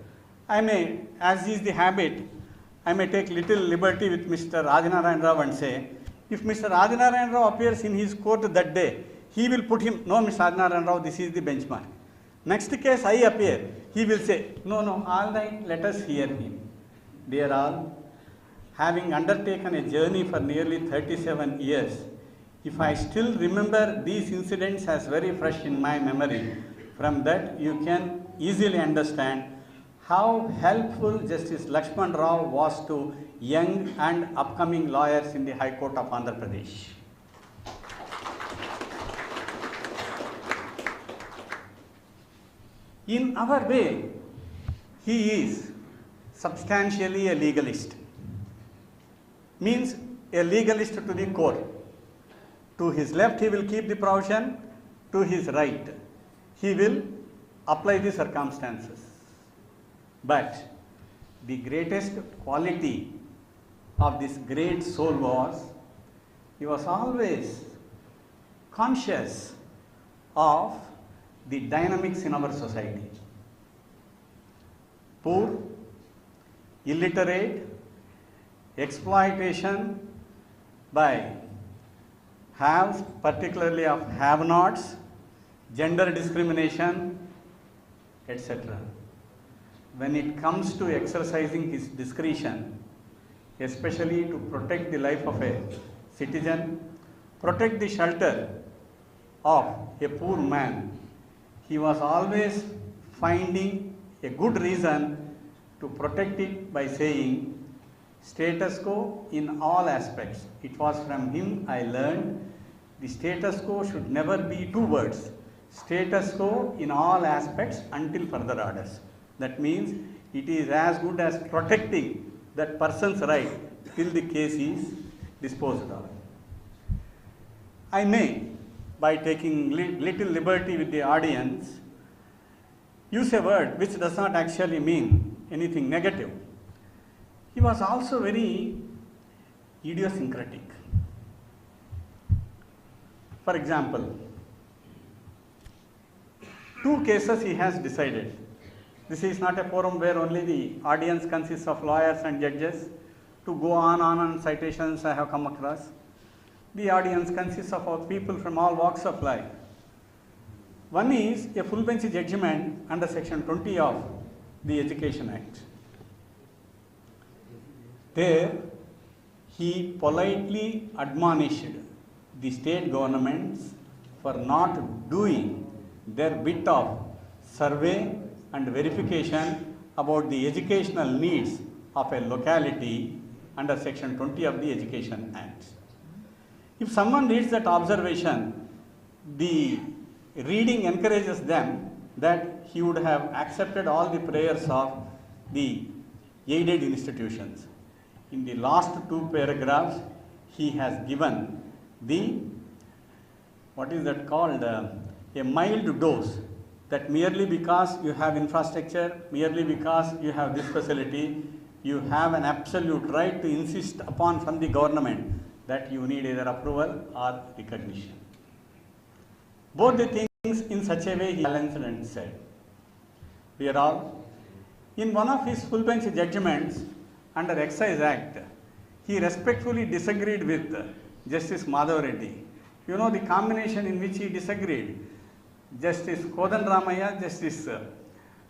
I may, as is the habit, I may take little liberty with Mr. Radhinarayan Rao and say, if Mr. Radhinarayan Rao appears in his court that day, he will put him, no, Mr. Radhinarayan Rao, this is the benchmark. Next case I appear, he will say, no, all right, let us hear him. Dear all, having undertaken a journey for nearly 37 years, if I still remember these incidents as very fresh in my memory, from that you can easily understand how helpful Justice Lakshman Rao was to young and upcoming lawyers in the High Court of Andhra Pradesh. In our way, he is substantially a legalist. Means a legalist to the core. To his left, he will keep the provision. To his right, he will apply the circumstances. But the greatest quality of this great soul was, he was always conscious of the dynamics in our society. Poor, illiterate, exploitation by haves, particularly of have-nots, gender discrimination, etc. When it comes to exercising his discretion, especially to protect the life of a citizen, protect the shelter of a poor man, he was always finding a good reason to protect it by saying, status quo in all aspects. It was from him I learned the status quo should never be two words. Status quo in all aspects until further orders. That means it is as good as protecting that person's right till the case is disposed of. I may, by taking little liberty with the audience, use a word which does not actually mean anything negative. He was also very idiosyncratic. For example, 2 cases he has decided. This is not a forum where only the audience consists of lawyers and judges. To go on citations I have come across. The audience consists of people from all walks of life. One is a full bench judgment under section 20 of the Education Act. There he politely admonished the state governments for not doing their bit of survey and verification about the educational needs of a locality under section 20 of the Education Act. If someone reads that observation, the reading encourages them that he would have accepted all the prayers of the aided institutions. In the last 2 paragraphs, he has given the, what is that called, a mild dose, that merely because you have infrastructure, merely because you have this facility, you have an absolute right to insist upon from the government that you need either approval or recognition. Both the things in such a way he balanced and said. Dear all, in one of his full bench judgments under Excise Act, he respectfully disagreed with Justice Madhav Reddy. You know the combination in which he disagreed. Justice Kodandaramaiah, Justice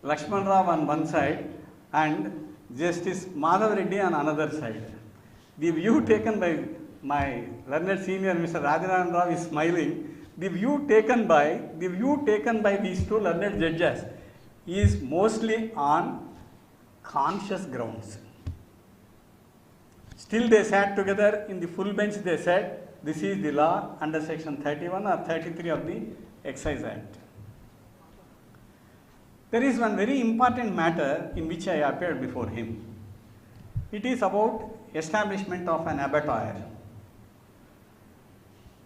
Lakshman Rao on one side and Justice Madhav Reddy on another side. The view taken by my learned senior Mr. Rajanan Rao is smiling. The view taken by these two learned judges is mostly on conscious grounds. Still they sat together in the full bench. They said, this is the law under section 31 or 33 of the Excise Act. There is one very important matter in which I appeared before him. It is about establishment of an abattoir.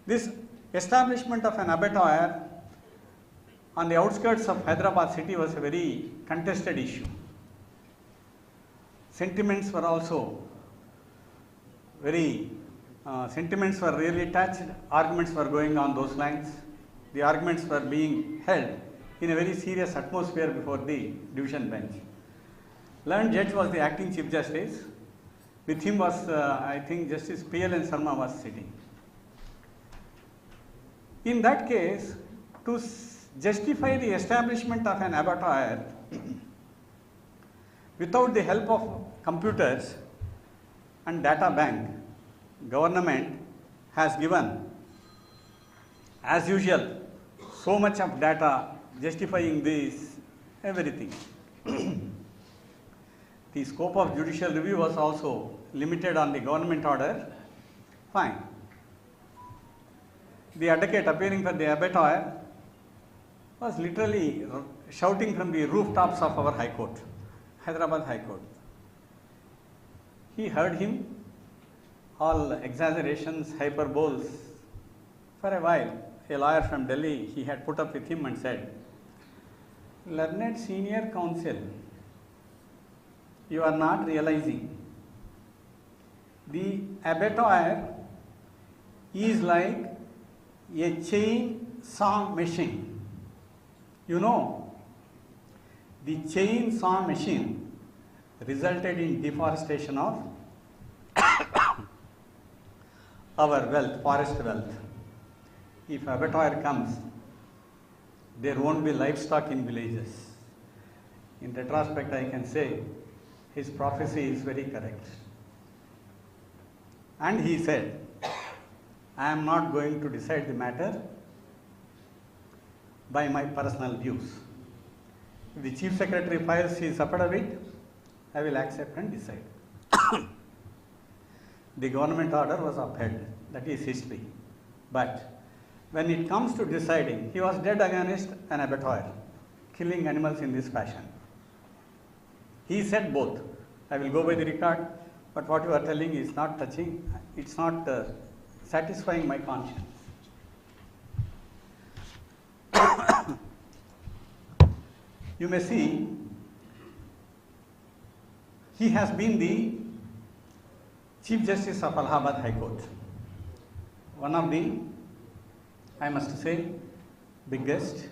This establishment of an abattoir on the outskirts of Hyderabad city was a very contested issue. Sentiments were really touched, arguments were going on those lines. The arguments were being held in a very serious atmosphere before the division bench. Learned judge was the acting chief justice. With him was, I think, Justice P.L.N. Sarma was sitting. In that case, to justify the establishment of an abattoir without the help of computers and data bank, government has given, as usual, so much of data justifying this, everything. The scope of judicial review was also limited on the government order. Fine. The advocate appearing for the abattoir was literally shouting from the rooftops of our High Court, Hyderabad High Court. He heard him, all exaggerations, hyperboles. For a while, a lawyer from Delhi, he had put up with him and said, learned senior counsel, you are not realizing the abattoir is like a chainsaw machine. You know, the chainsaw machine resulted in deforestation of our wealth, forest wealth. If abattoir comes, there won't be livestock in villages. In retrospect, I can say his prophecy is very correct. And he said, I am not going to decide the matter by my personal views. If the Chief Secretary files his affidavit, I will accept and decide. The government order was upheld. That is history. But when it comes to deciding, he was dead against an abattoir, killing animals in this fashion. He said both. I will go by the record, but what you are telling is not touching, it's not satisfying my conscience. You may see, he has been the Chief Justice of Allahabad High Court, one of the, I must say, biggest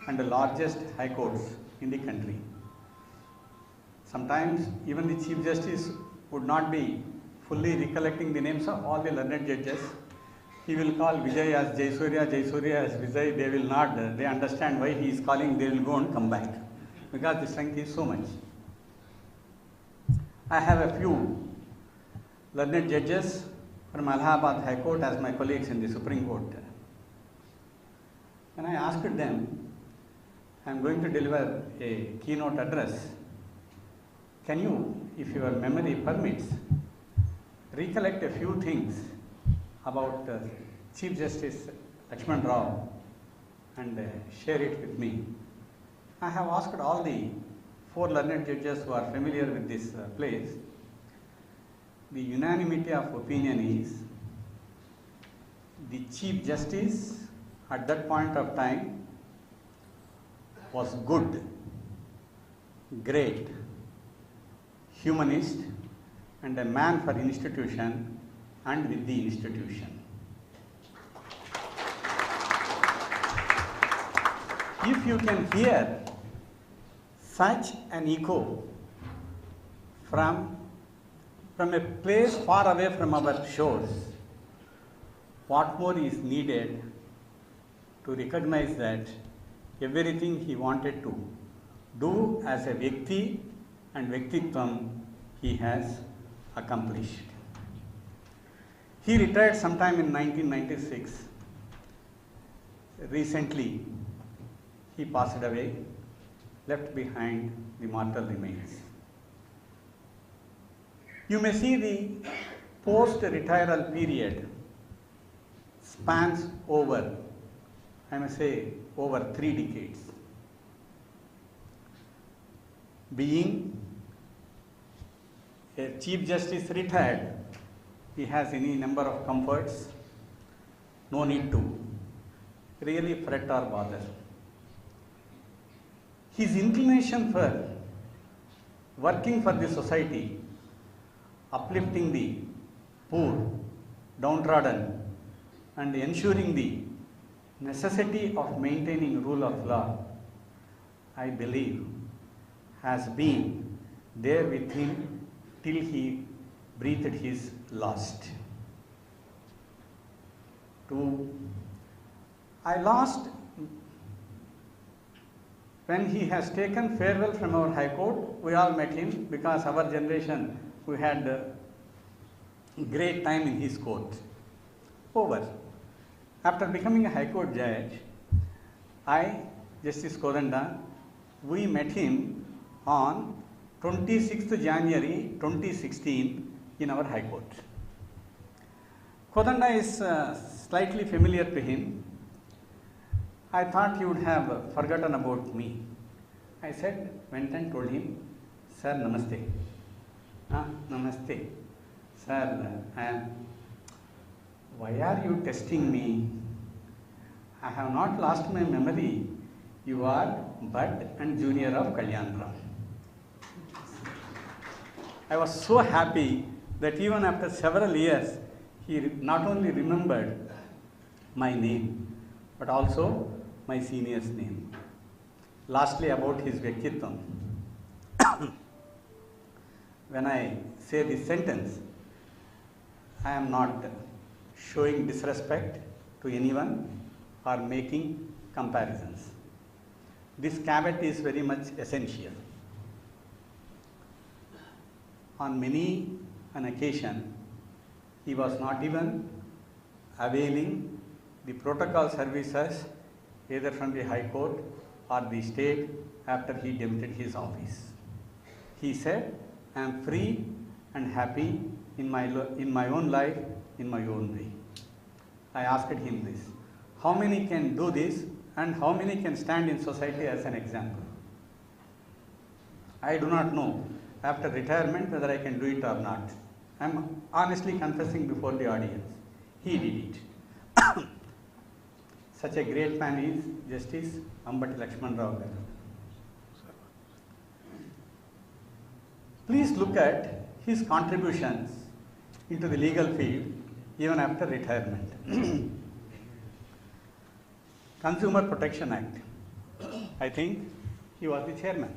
and the largest high courts in the country. Sometimes even the Chief Justice would not be fully recollecting the names of all the learned judges. He will call Vijay as Jaisurya, Jaisurya as Vijay. They will not, they understand why he is calling, they will go and come back because the strength is so much. I have a few learned judges from Allahabad High Court as my colleagues in the Supreme Court. When I asked them, I am going to deliver a keynote address. Can you, if your memory permits, recollect a few things about Chief Justice Lakshman Rao and share it with me? I have asked all the 4 learned judges who are familiar with this place. The unanimity of opinion is the Chief Justice at that point of time was good, great, humanist, and a man for institution and with the institution. If you can hear such an echo from a place far away from our shores, what more is needed to recognize that everything he wanted to do as a Vyakti and Vyaktitvam he has accomplished. He retired sometime in 1996. Recently, he passed away, left behind the mortal remains. You may see the post-retiral period spans over, I may say, over 3 decades. Being a Chief Justice retired, he has any number of comforts, no need to really fret or bother. His inclination for working for the society, uplifting the poor, downtrodden, and ensuring the necessity of maintaining rule of law, I believe, has been there with him till he breathed his last. When he has taken farewell from our High Court, we all met him because our generation, we had a great time in his court. Over. After becoming a High Court judge, I, Justice Kodanda, we met him on 26th January 2016 in our High Court. Kodanda is slightly familiar to him. I thought he would have forgotten about me. I went and told him, Sir, namaste. Namaste. Sir, why are you testing me? I have not lost my memory. You are Bud and Junior of Kalyanram. I was so happy that even after several years, he not only remembered my name, but also my senior's name. Lastly, about his Vyaktitvam. When I say this sentence, I am not showing disrespect to anyone or making comparisons. This caveat is very much essential. On many an occasion, he was not even availing the protocol services either from the High Court or the state after he demitted his office. He said, I am free and happy in my own life, in my own way. I asked him this, how many can do this and how many can stand in society as an example? I do not know after retirement whether I can do it or not. I am honestly confessing before the audience. He did it. Such a great man is Justice Ambati Lakshman Rao garu. Please look at his contributions into the legal field even after retirement. Consumer Protection Act. I think he was the chairman.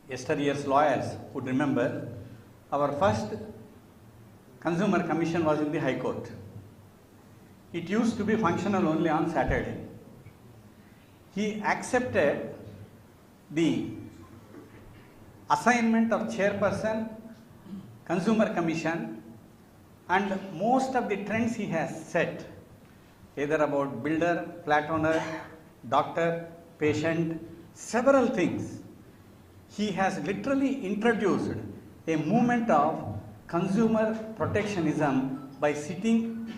Yesteryear's lawyers would remember our first Consumer Commission was in the High Court. It used to be functional only on Saturday. He accepted the assignment of chairperson, Consumer Commission, and most of the trends he has set, either about builder, flat owner, doctor, patient, several things. He has literally introduced a movement of consumer protectionism by sitting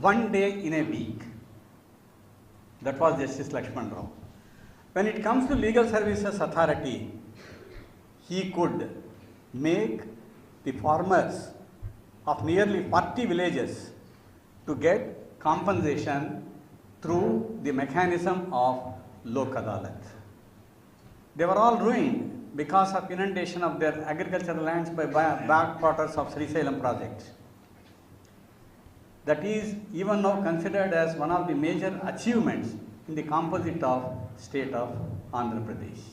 one day in a week. That was Justice Lakshman Rao. When it comes to Legal Services Authority, he could make the farmers of nearly 40 villages to get compensation through the mechanism of Lok Adalat. They were all ruined because of inundation of their agricultural lands by backwaters of Srisailam project. That is even now considered as one of the major achievements in the composite of state of Andhra Pradesh.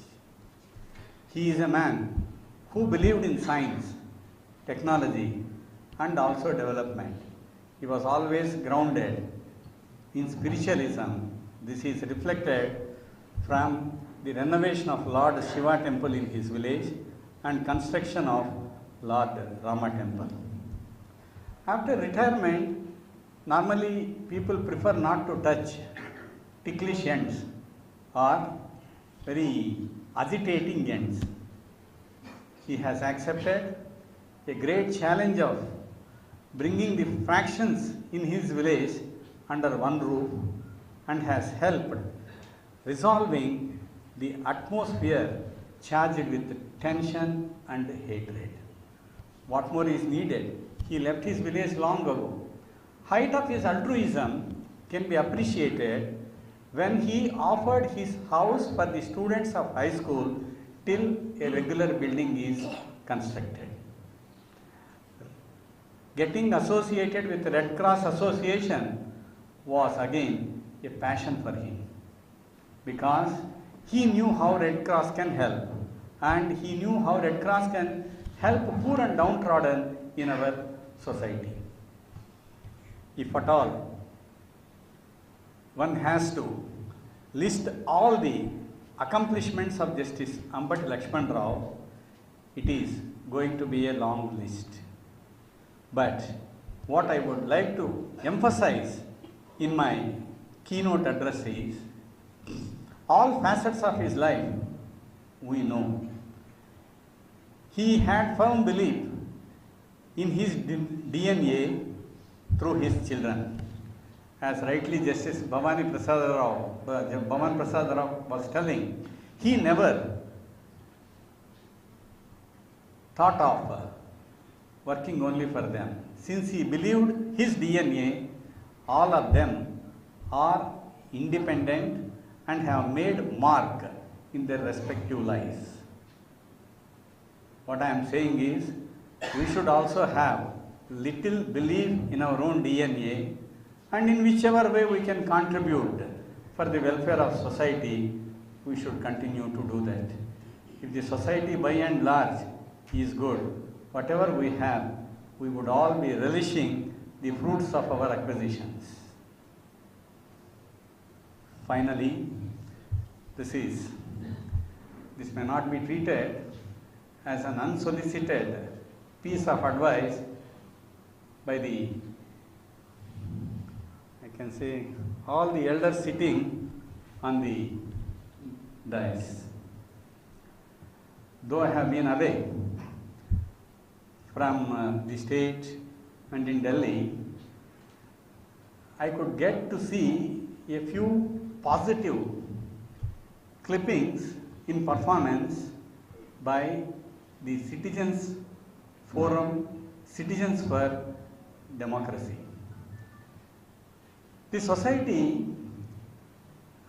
He is a man who believed in science, technology, and also development. He was always grounded in spiritualism. This is reflected from the renovation of Lord Shiva temple in his village and construction of Lord Rama temple. After retirement, normally people prefer not to touch ticklish ends or very agitating ends. He has accepted a great challenge of bringing the fractions in his village under one roof and has helped resolving the atmosphere charged with tension and hatred. What more is needed? He left his village long ago. Height of his altruism can be appreciated when he offered his house for the students of high school till a regular building is constructed. Getting associated with the Red Cross Association was again a passion for him, because he knew how Red Cross can help, and he knew how Red Cross can help poor and downtrodden in our society. If at all one has to list all the accomplishments of Justice Ambati Lakshman Rao, it is going to be a long list. But what I would like to emphasize in my keynote address is, all facets of his life we know. He had firm belief in his DNA through his children. As rightly Justice Bhavani Prasad Rao was telling, he never thought of working only for them. Since he believed his DNA, all of them are independent and have made mark in their respective lives. What I am saying is, we should also have little belief in our own DNA, and in whichever way we can contribute for the welfare of society, we should continue to do that. If the society by and large is good, whatever we have, we would all be relishing the fruits of our acquisitions. Finally, this may not be treated as an unsolicited piece of advice by all the elders sitting on the dais. Though I have been away from the state and in Delhi, I could get to see a few positive clippings in performance by the Citizens Forum, Citizens for Democracy. The society,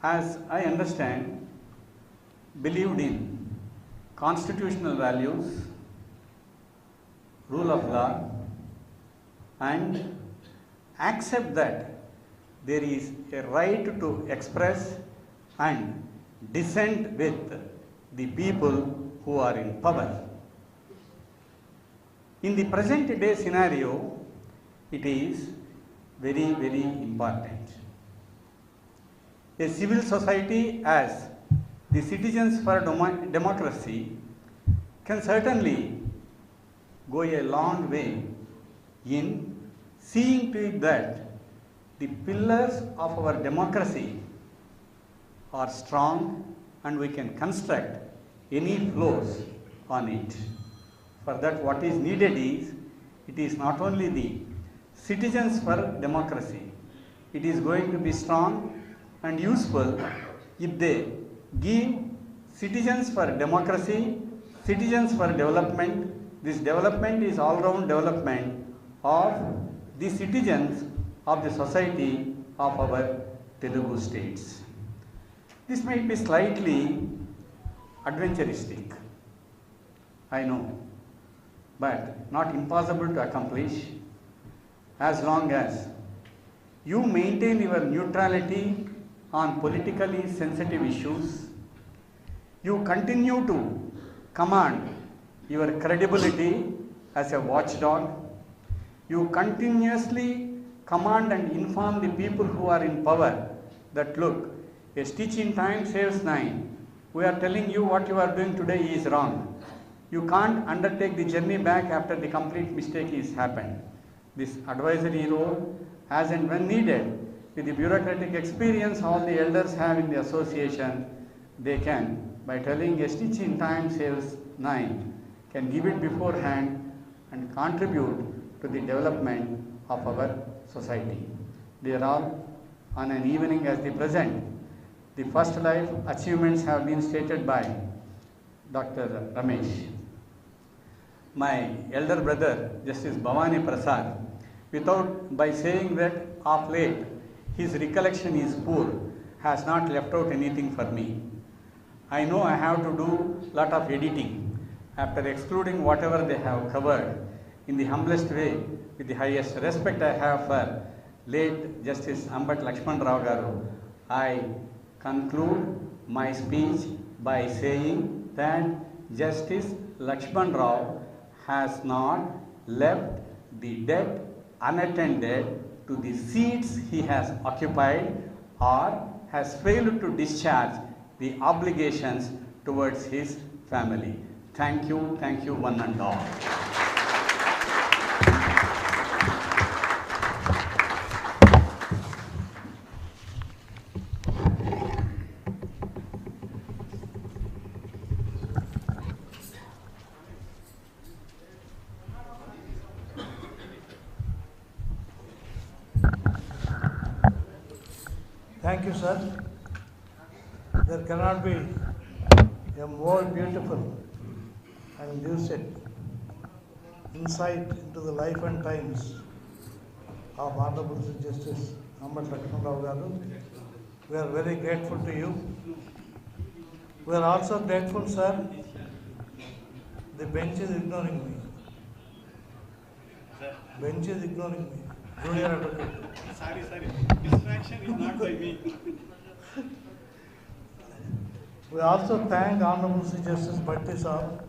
as I understand, believed in constitutional values, rule of law, and accept that there is a right to express and dissent with the people who are in power. In the present day scenario, it is very, very important. A civil society as the Citizens for Democracy can certainly go a long way in seeing to it that the pillars of our democracy are strong and we can construct any floors on it. For that, what is needed is, it is not only the Citizens for Democracy, it is going to be strong and useful if they give Citizens for Democracy, Citizens for Development. This development is all-round development of the citizens of the society of our Telugu states. This might be slightly adventuristic, I know, but not impossible to accomplish, as long as you maintain your neutrality on politically sensitive issues, you continue to command your credibility as a watchdog. You continuously command and inform the people who are in power that look, a stitch in time saves 9. We are telling you what you are doing today is wrong. You can't undertake the journey back after the complete mistake is happened. This advisory role, as and when needed, with the bureaucratic experience all the elders have in the association, they can, by telling a stitch in time saves 9, can give it beforehand and contribute to the development of our society. They are all on an evening as the present. The first life achievements have been stated by Dr. Ramesh. My elder brother, Justice Bhavani Prasad, by saying that of late his recollection is poor, has not left out anything for me. I know I have to do lot of editing after excluding whatever they have covered. In the humblest way, with the highest respect I have for late Justice Ambat Lakshman Rao Garu, I conclude my speech by saying that Justice Lakshman Rao has not left the debt unattended to the seats he has occupied or has failed to discharge the obligations towards his family. Thank you one and all. Thank you, sir. There cannot be a more beautiful and lucid insight into the life and times of Honorable Justice Ambat Lakshman Rao Garu. We are very grateful to you. We are also grateful, sir. The bench is ignoring me. Bench is ignoring me. Junior advocate. Sorry. Distraction is not by me. We also thank Honorable Justice Bhatti Saab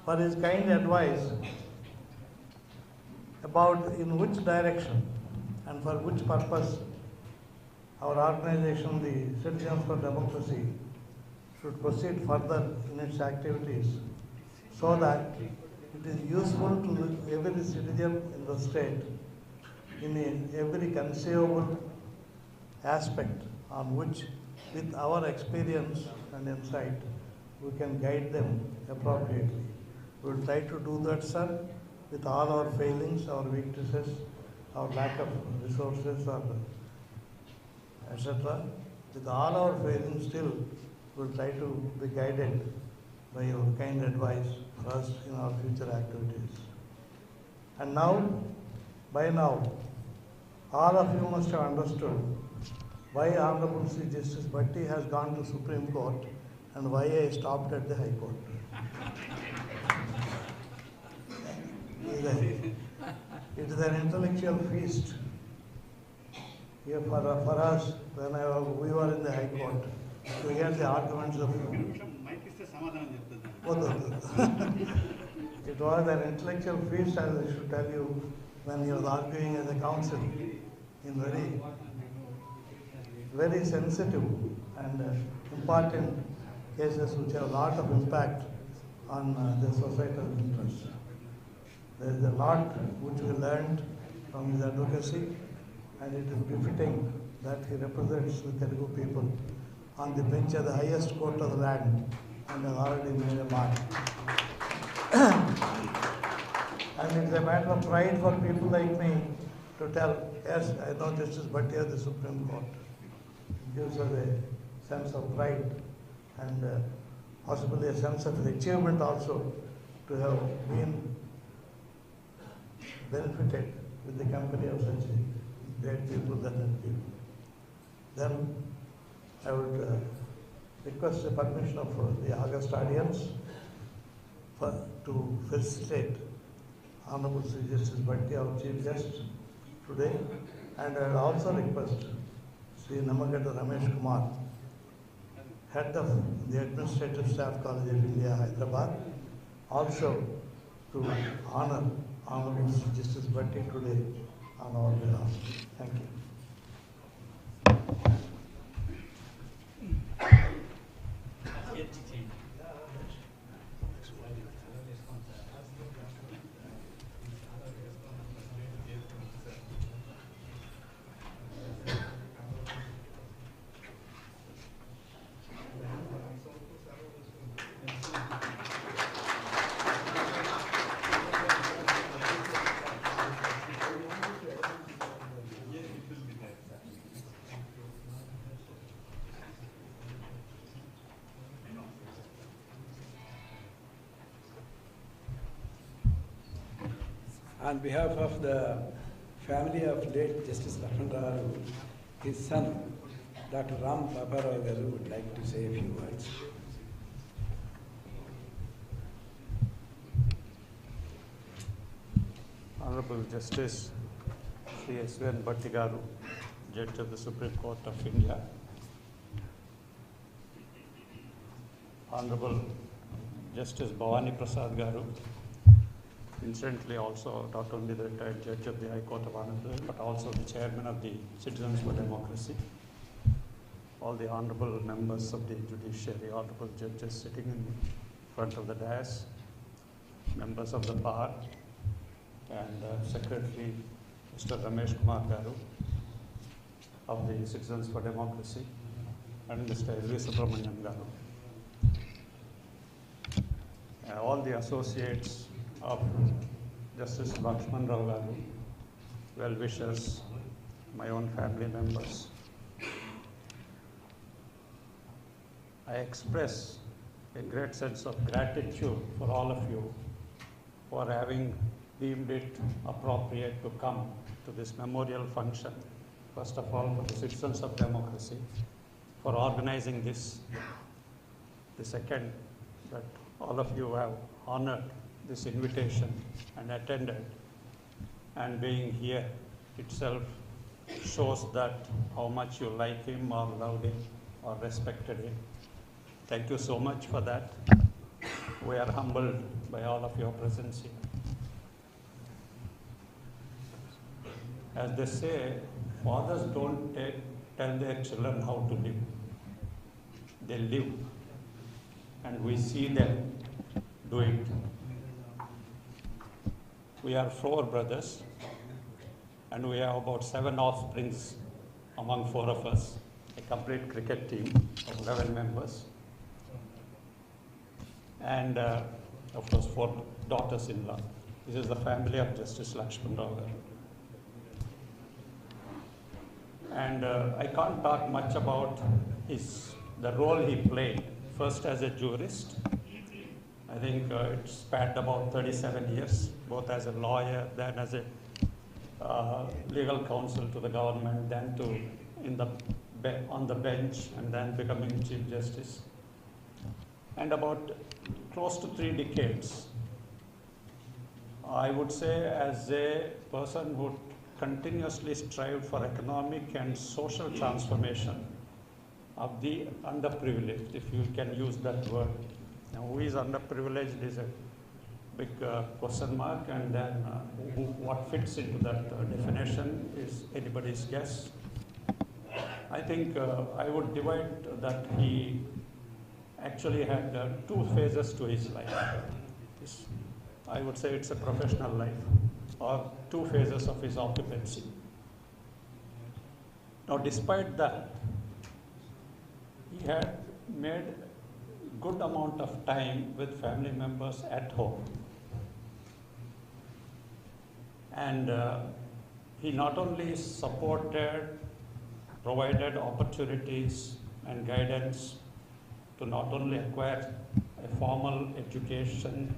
for his kind advice about in which direction and for which purpose our organization, the Citizens for Democracy, should proceed further in its activities so that it is useful to every citizen in the state in every conceivable aspect on which, with our experience and insight, we can guide them appropriately. We will try to do that, sir, with all our failings, our weaknesses, our lack of resources, etc. With all our failings, still we will try to be guided by your kind advice for us in our future activities. And now, by now, all of you must have understood why Honorable Sri Justice Bhatti has gone to Supreme Court and why I stopped at the High Court. It is an intellectual feast here for us when we were in the High Court to hear the arguments of It was an intellectual feast, as I should tell you, when he was arguing as a counsel in very sensitive and important cases which have a lot of impact on the societal interests. There is a lot which we learned from his advocacy, and it is befitting that he represents the Telugu people on the bench of the highest court of the land and has already made a mark. And it is a matter of pride for people like me to tell, yes, I know Justice Bhatti of the Supreme Court. It gives us a sense of pride and possibly a sense of achievement also to have been benefited with the company of such great people and people. Then I would request the permission of the August audience to felicitate Honorable Sri Justice Bhatti, our Chief Guest today, and I would also request Sri Namagadda Ramesh Kumar Head of the Administrative Staff College of India, Hyderabad, also to honor Honorable Justice Bhatti today on our behalf. Thank you. On behalf of the family of late Justice Lakshman, his son, Dr. Ram Paparao Garu, would like to say a few words. Honorable Justice Sri Etv Andhra Pradesh, Judge of the Supreme Court of India, Honorable Justice Bhavani Prasad Garu, incidentally also not only the retired Judge of the High Court of Andhra Pradesh, but also the Chairman of the Citizens for Democracy, all the honorable members of the judiciary, honorable judges sitting in front of the dais, members of the bar, and Secretary Mr. Ramesh Kumar Garu of the Citizens for Democracy, and Mr. Etv Subramaniam Garu. All the associates of Justice Lakshman Rao Garu, well-wishers, my own family members. I express a great sense of gratitude for all of you for having deemed it appropriate to come to this memorial function. First of all, for the Citizens of Democracy, for organizing this. The second, that all of you have honored this invitation and attended, and being here itself shows that how much you like him or loved him or respected him. Thank you so much for that. We are humbled by all of your presence here. As they say, fathers don't tell their children how to live. They live, and we see them do it. We are 4 brothers, and we have about 7 offsprings among 4 of us, a complete cricket team of 11 members, and of course 4 daughters-in-law. This is the family of Justice Lakshman Rao Garu. And I can't talk much about the role he played, first as a jurist. I think it spanned about 37 years, both as a lawyer, then as a legal counsel to the government, then on the bench, and then becoming Chief Justice. And about close to 3 decades, I would say, as a person who continuously strived for economic and social transformation of the underprivileged, if you can use that word. Now, who is underprivileged is a big question mark, and then what fits into that definition is anybody's guess. I think I would divide that he actually had 2 phases to his life. I would say it's a professional life, or 2 phases of his occupancy. Now, despite that, he had made good amount of time with family members at home. And he not only supported, provided opportunities and guidance to not only acquire a formal education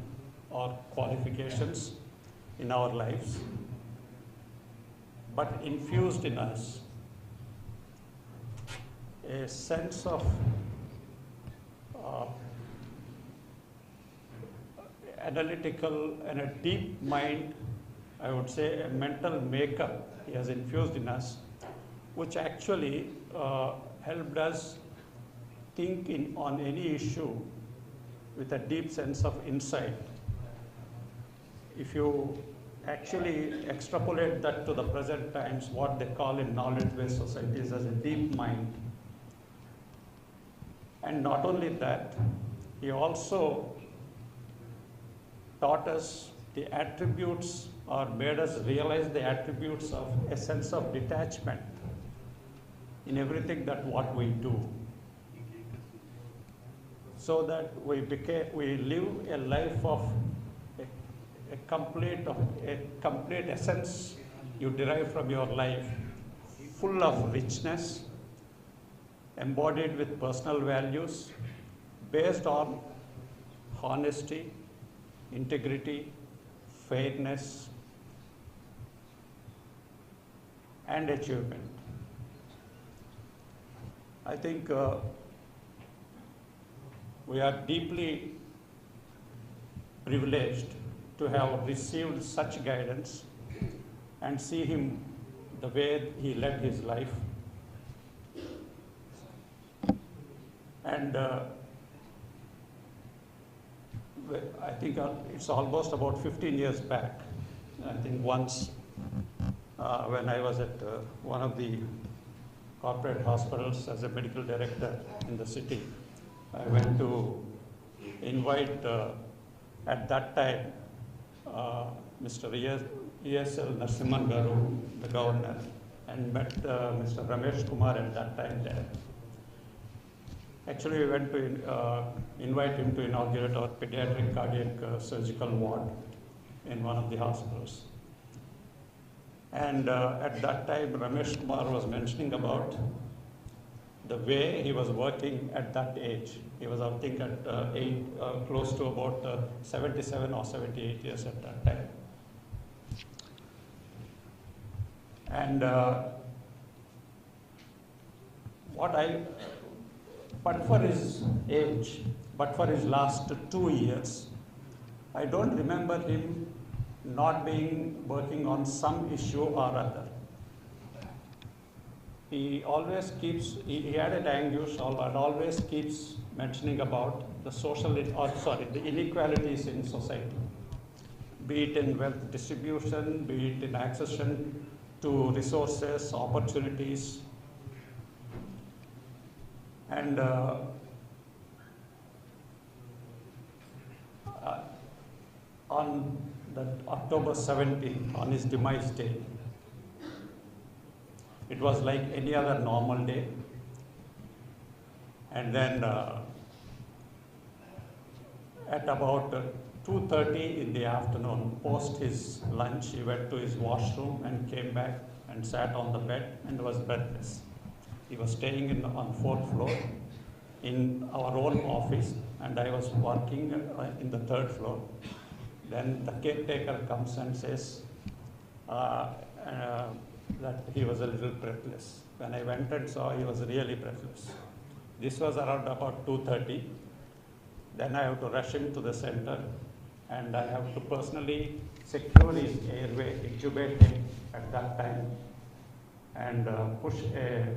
or qualifications in our lives, but infused in us a sense of analytical and a deep mind, I would say a mental makeup he has infused in us, which actually helped us think on any issue with a deep sense of insight. If you actually extrapolate that to the present times, what they call in knowledge-based societies as a deep mind. And not only that, he also taught us the attributes, or made us realize the attributes of a sense of detachment in everything that what we do, so that we live a life of a complete essence you derive from your life, full of richness, embodied with personal values, based on honesty, integrity, fairness, and achievement. I think we are deeply privileged to have received such guidance and see him the way he led his life. And I think it's almost about 15 years back. I think once when I was at one of the corporate hospitals as a medical director in the city, I went to invite, at that time, Mr. ESL Narasimhan Garu, the governor, and met Mr. Ramesh Kumar at that time there. Actually, we went to invite him to inaugurate our pediatric cardiac surgical ward in one of the hospitals. And at that time, Ramesh Kumar was mentioning about the way he was working at that age. He was, I think, at close to about 77 or 78 years at that time. And but for his age, but for his last 2 years, I don't remember him not being working on some issue or other. He always keeps, he had a language and always keeps mentioning about the the inequalities in society, be it in wealth distribution, be it in accession to resources, opportunities. And on that October 17th, on his demise day, it was like any other normal day. And then at about 2:30 in the afternoon, post his lunch, he went to his washroom and came back and sat on the bed and was breathless. He was staying on 4th floor in our own office, and I was working in the 3rd floor. Then the caretaker comes and says that he was a little breathless. When I went and saw, he was really breathless. This was around about 2:30. Then I have to rush him to the center, and I have to personally secure his airway, intubate him at that time, and push a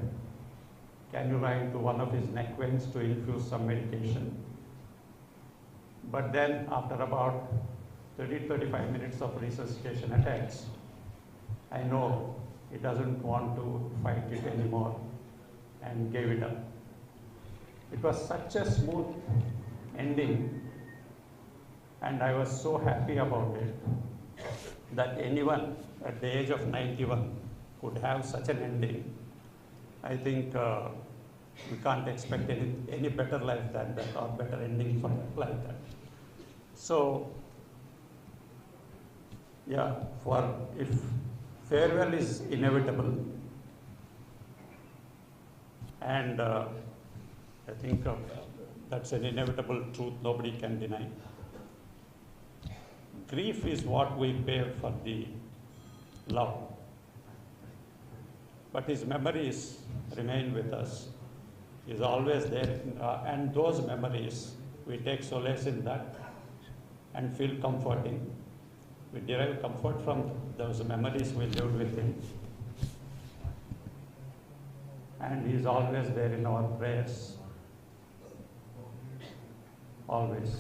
cannula into one of his neck veins to infuse some medication. But then after about 30-35 minutes of resuscitation attempts, I know he doesn't want to fight it anymore and gave it up. It was such a smooth ending, and I was so happy about it that anyone at the age of 91 could have such an ending. I think we can't expect any better life than that, or better ending for like that. So, yeah, if farewell is inevitable, and I think that's an inevitable truth nobody can deny. Grief is what we pay for the love, but his memories remain with us. He's always there, and those memories, we take solace in that and feel comforting. We derive comfort from those memories we lived with him. And he's always there in our prayers. always.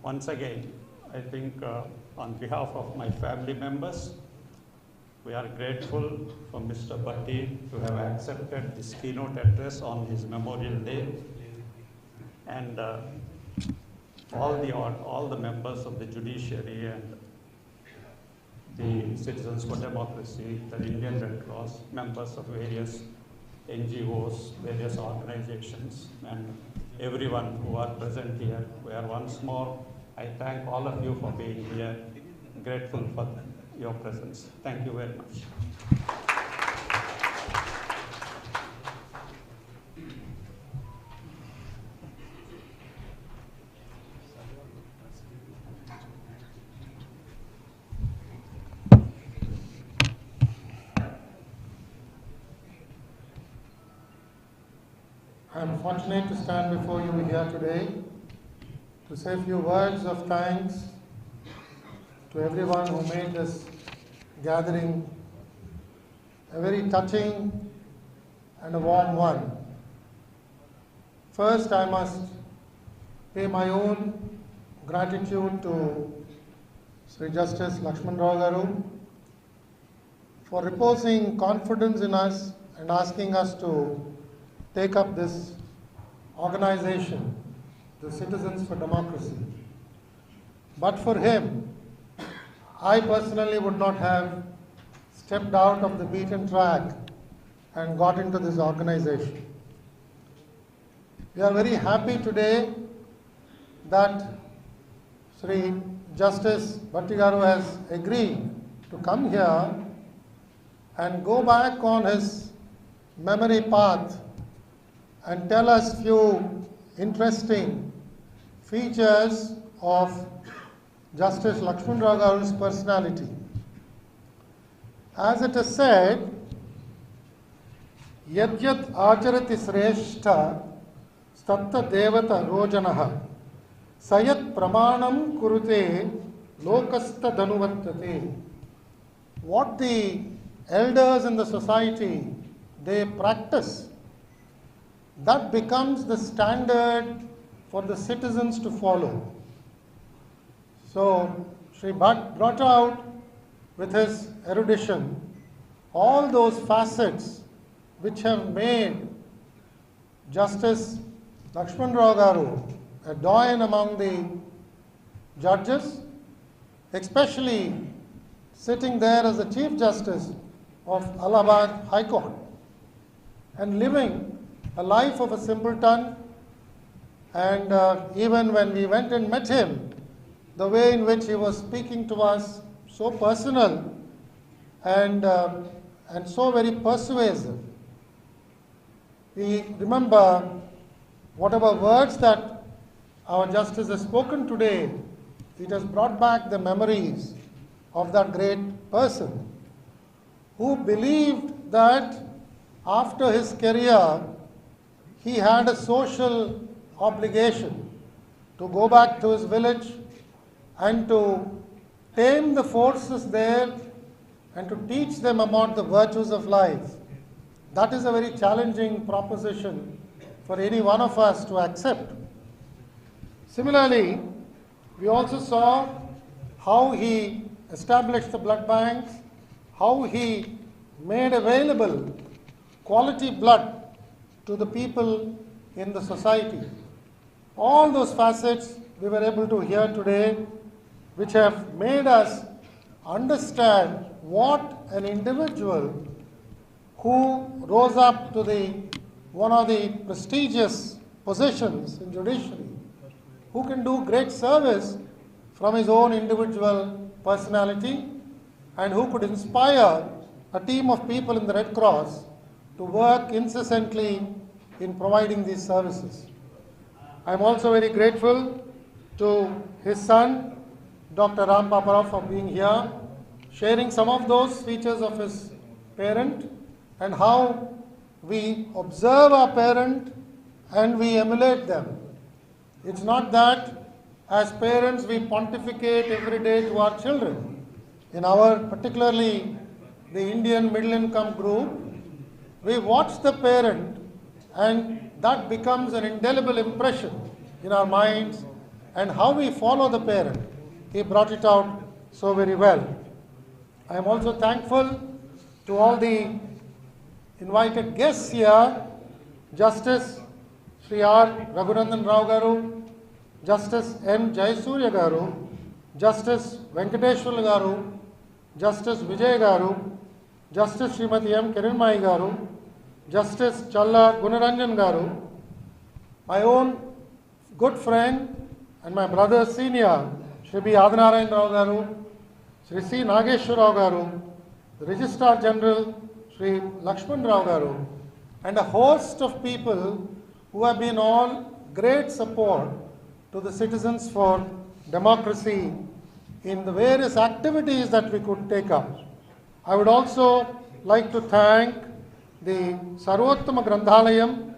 Once again, I think on behalf of my family members, we are grateful for Mr. Bhatti to have accepted this keynote address on his Memorial Day, and all the members of the judiciary and the Citizens for Democracy, the Indian Red Cross, members of various NGOs, various organizations, and everyone who are present here. We are once more, I thank all of you for being here, grateful for your presence. Thank you very much. I am fortunate to stand before you here today to say a few words of thanks to everyone who made this gathering a very touching and a warm one. First, I must pay my own gratitude to Sri Justice Lakshman Rao Garu for reposing confidence in us and asking us to take up this organization, the Citizens for Democracy. But for him, I personally would not have stepped out of the beaten track and got into this organization. We are very happy today that Sri Justice Bhatti Garu has agreed to come here and go back on his memory path and tell us few interesting features of Justice Lakshman Rao Garu's personality. As it is said, Yadyat acharati sreshta statta devata rojanaha sayat pramanam kurute lokasta danuvattate. What the elders in the society, they practice, that becomes the standard for the citizens to follow. So, Sri Bhatt brought out with his erudition all those facets which have made Justice Lakshman Rao Garu a doyen among the judges, especially sitting there as the Chief Justice of Allahabad High Court and living a life of a simpleton. And even when we went and met him, the way in which he was speaking to us, so personal and so very persuasive. We remember whatever words that our Justice has spoken today, it has brought back the memories of that great person who believed that after his career, he had a social obligation to go back to his village and to tame the forces there and to teach them about the virtues of life. That is a very challenging proposition for any one of us to accept. Similarly, we also saw how he established the blood banks, how he made available quality blood to the people in the society. All those facets we were able to hear today, which have made us understand what an individual who rose up to one of the prestigious positions in judiciary, who can do great service from his own individual personality and who could inspire a team of people in the Red Cross to work incessantly in providing these services. I am also very grateful to his son, Dr. Ram Paparao, for being here, sharing some of those features of his parent and how we observe our parent and we emulate them. It's not that as parents we pontificate every day to our children. In our, particularly the Indian middle income group, we watch the parent and that becomes an indelible impression in our minds and how we follow the parent. He brought it out so very well. I am also thankful to all the invited guests here, Justice Sri R. Raghurandan Rao Garu, Justice N. Jayasurya Garu, Justice Venkateshwar Garu, Justice Vijay Garu, Justice Srimati M. Kiranmai Garu, Justice Challa Gunaranjan Garu, my own good friend and my brother senior, Shri B. Adnarayan Rao Garu, Shri C. Nageshwar Rao Garu, the Registrar General, Shri Lakshman Rao Garu, and a host of people who have been all great support to the Citizens for Democracy in the various activities that we could take up. I would also like to thank the Sarvottama Granthalayam,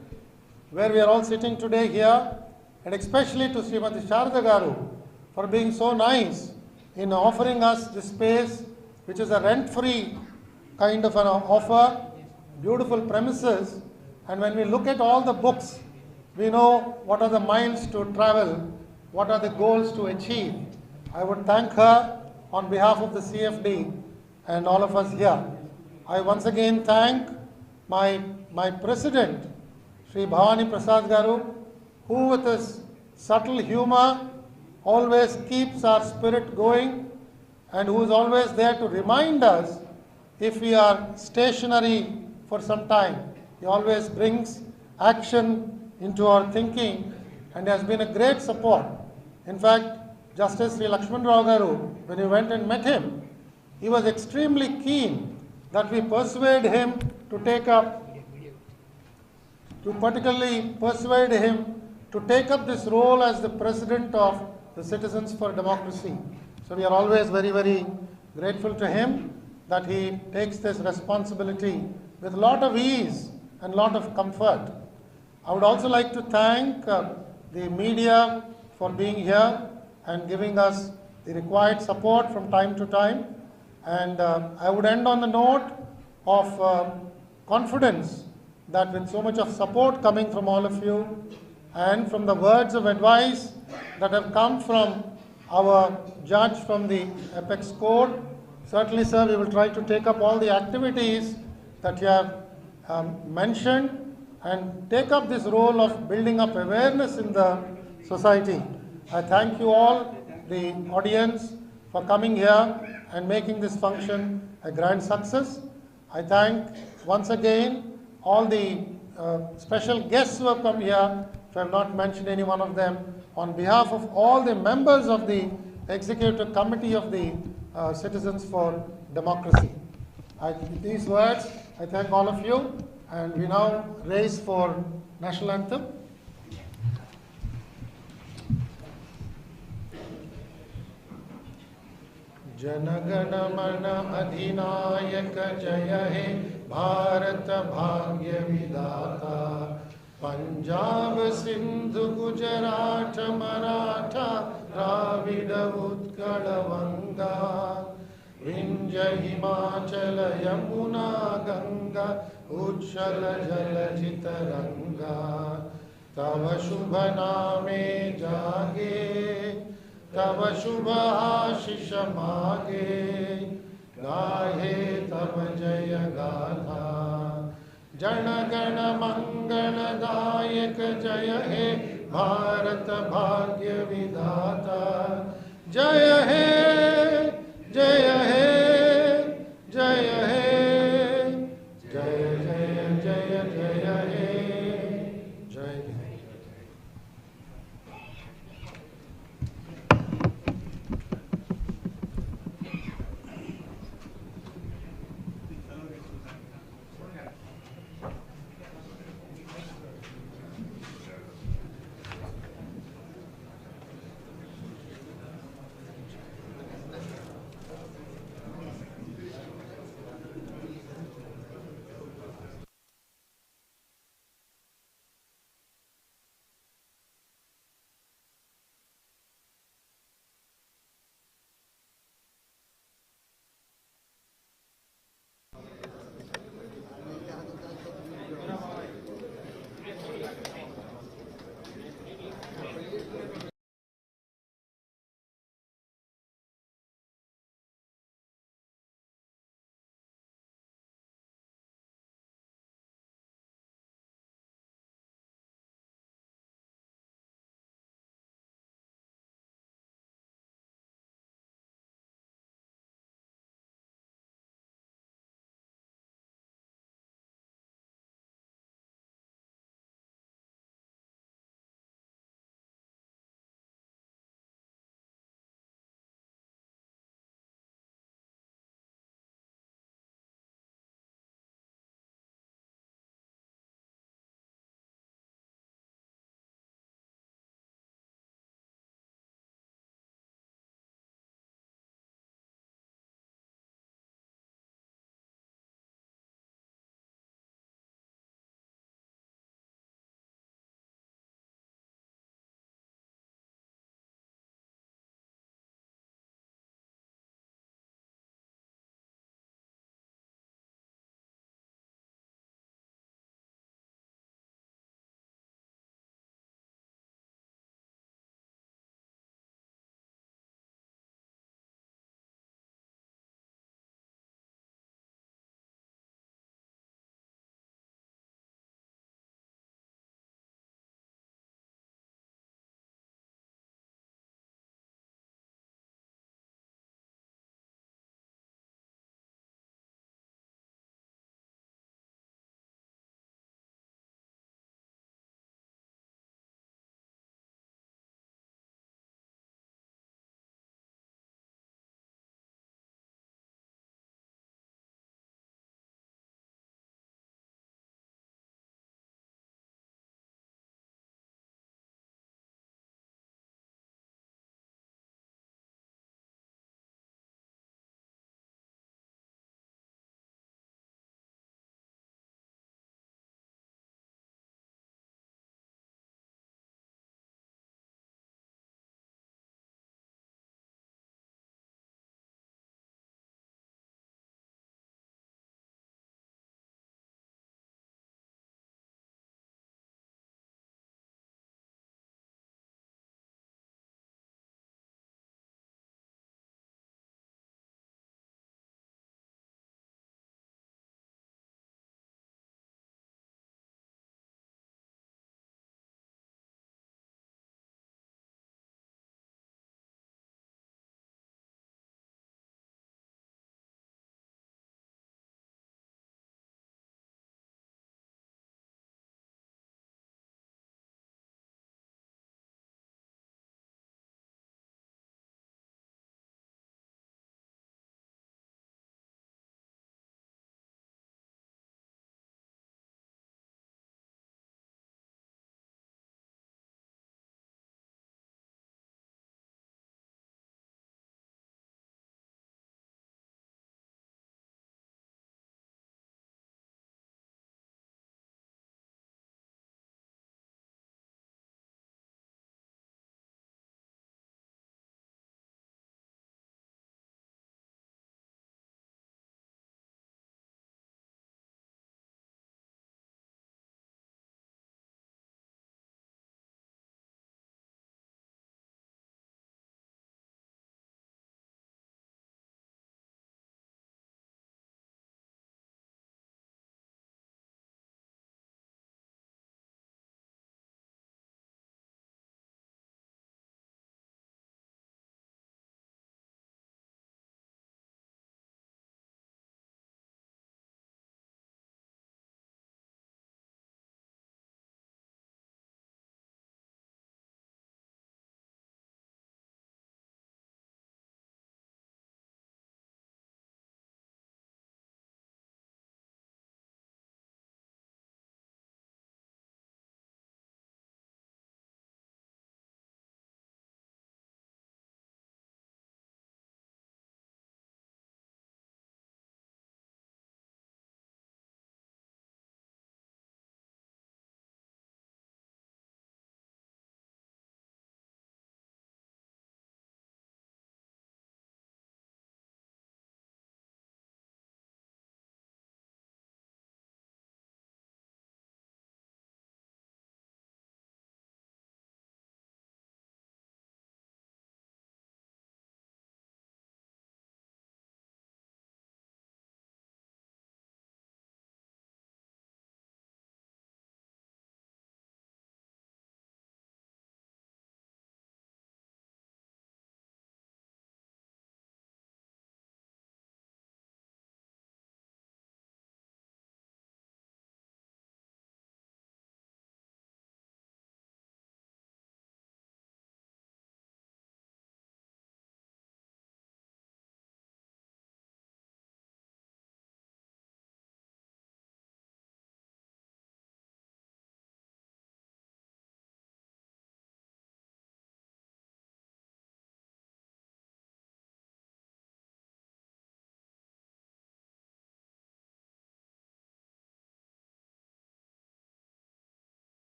where we are all sitting today here, and especially to Srimati Sharda Garu for being so nice in offering us this space, which is a rent-free kind of an offer, beautiful premises, and when we look at all the books, we know what are the miles to travel, what are the goals to achieve. I would thank her on behalf of the CFD and all of us here. I once again thank my president, Sri Bhavani Prasad Garu, who with his subtle humor always keeps our spirit going and who is always there to remind us if we are stationary for some time. He always brings action into our thinking and has been a great support. In fact, Justice Sri Lakshman Rao Garu, when we went and met him, he was extremely keen that we persuade him to take up, particularly persuade him to take up this role as the president of the Citizens for Democracy. So we are always very, very grateful to him that he takes this responsibility with a lot of ease and a lot of comfort. I would also like to thank the media for being here and giving us the required support from time to time. And I would end on the note of confidence that with so much of support coming from all of you and from the words of advice that have come from our judge from the Apex Court, certainly, sir, we will try to take up all the activities that you have mentioned and take up this role of building up awareness in the society. I thank you all, the audience, for coming here and making this function a grand success. I thank once again all the special guests who have come here. If I have not mentioned any one of them, on behalf of all the members of the Executive Committee of the Citizens for Democracy. With these words, I thank all of you, and we now raise for National Anthem. जनगण मन अधिनायक जय हे भारत भाग्य विधाता पंजाब सिंधु गुजरात मराठा द्राविड उत्कल वंगा विंध्य हिमाचल यमुना गंगा उच्छल जलधि तरंगा तव शुभ नामे जागे तब शुभ आशीष मागे गाहे तब जय गाथा जन गण मंगल दायक जय हे भारत भाग्य विधाता जय हे जय हे जय हे जय जय जय जय हे जय हे।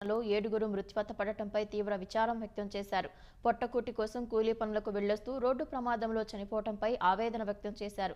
లో 7 మృత్యువాత పడటంపై తీవ్ర విచారం వ్యక్తం చేశారు. పొట్టకూటి కోసం కూలీ పనులకు వెళ్లొస్తూ రోడ్డు ప్రమాదంలో చనిపోవడంపై ఆవేదన వ్యక్తం చేశారు.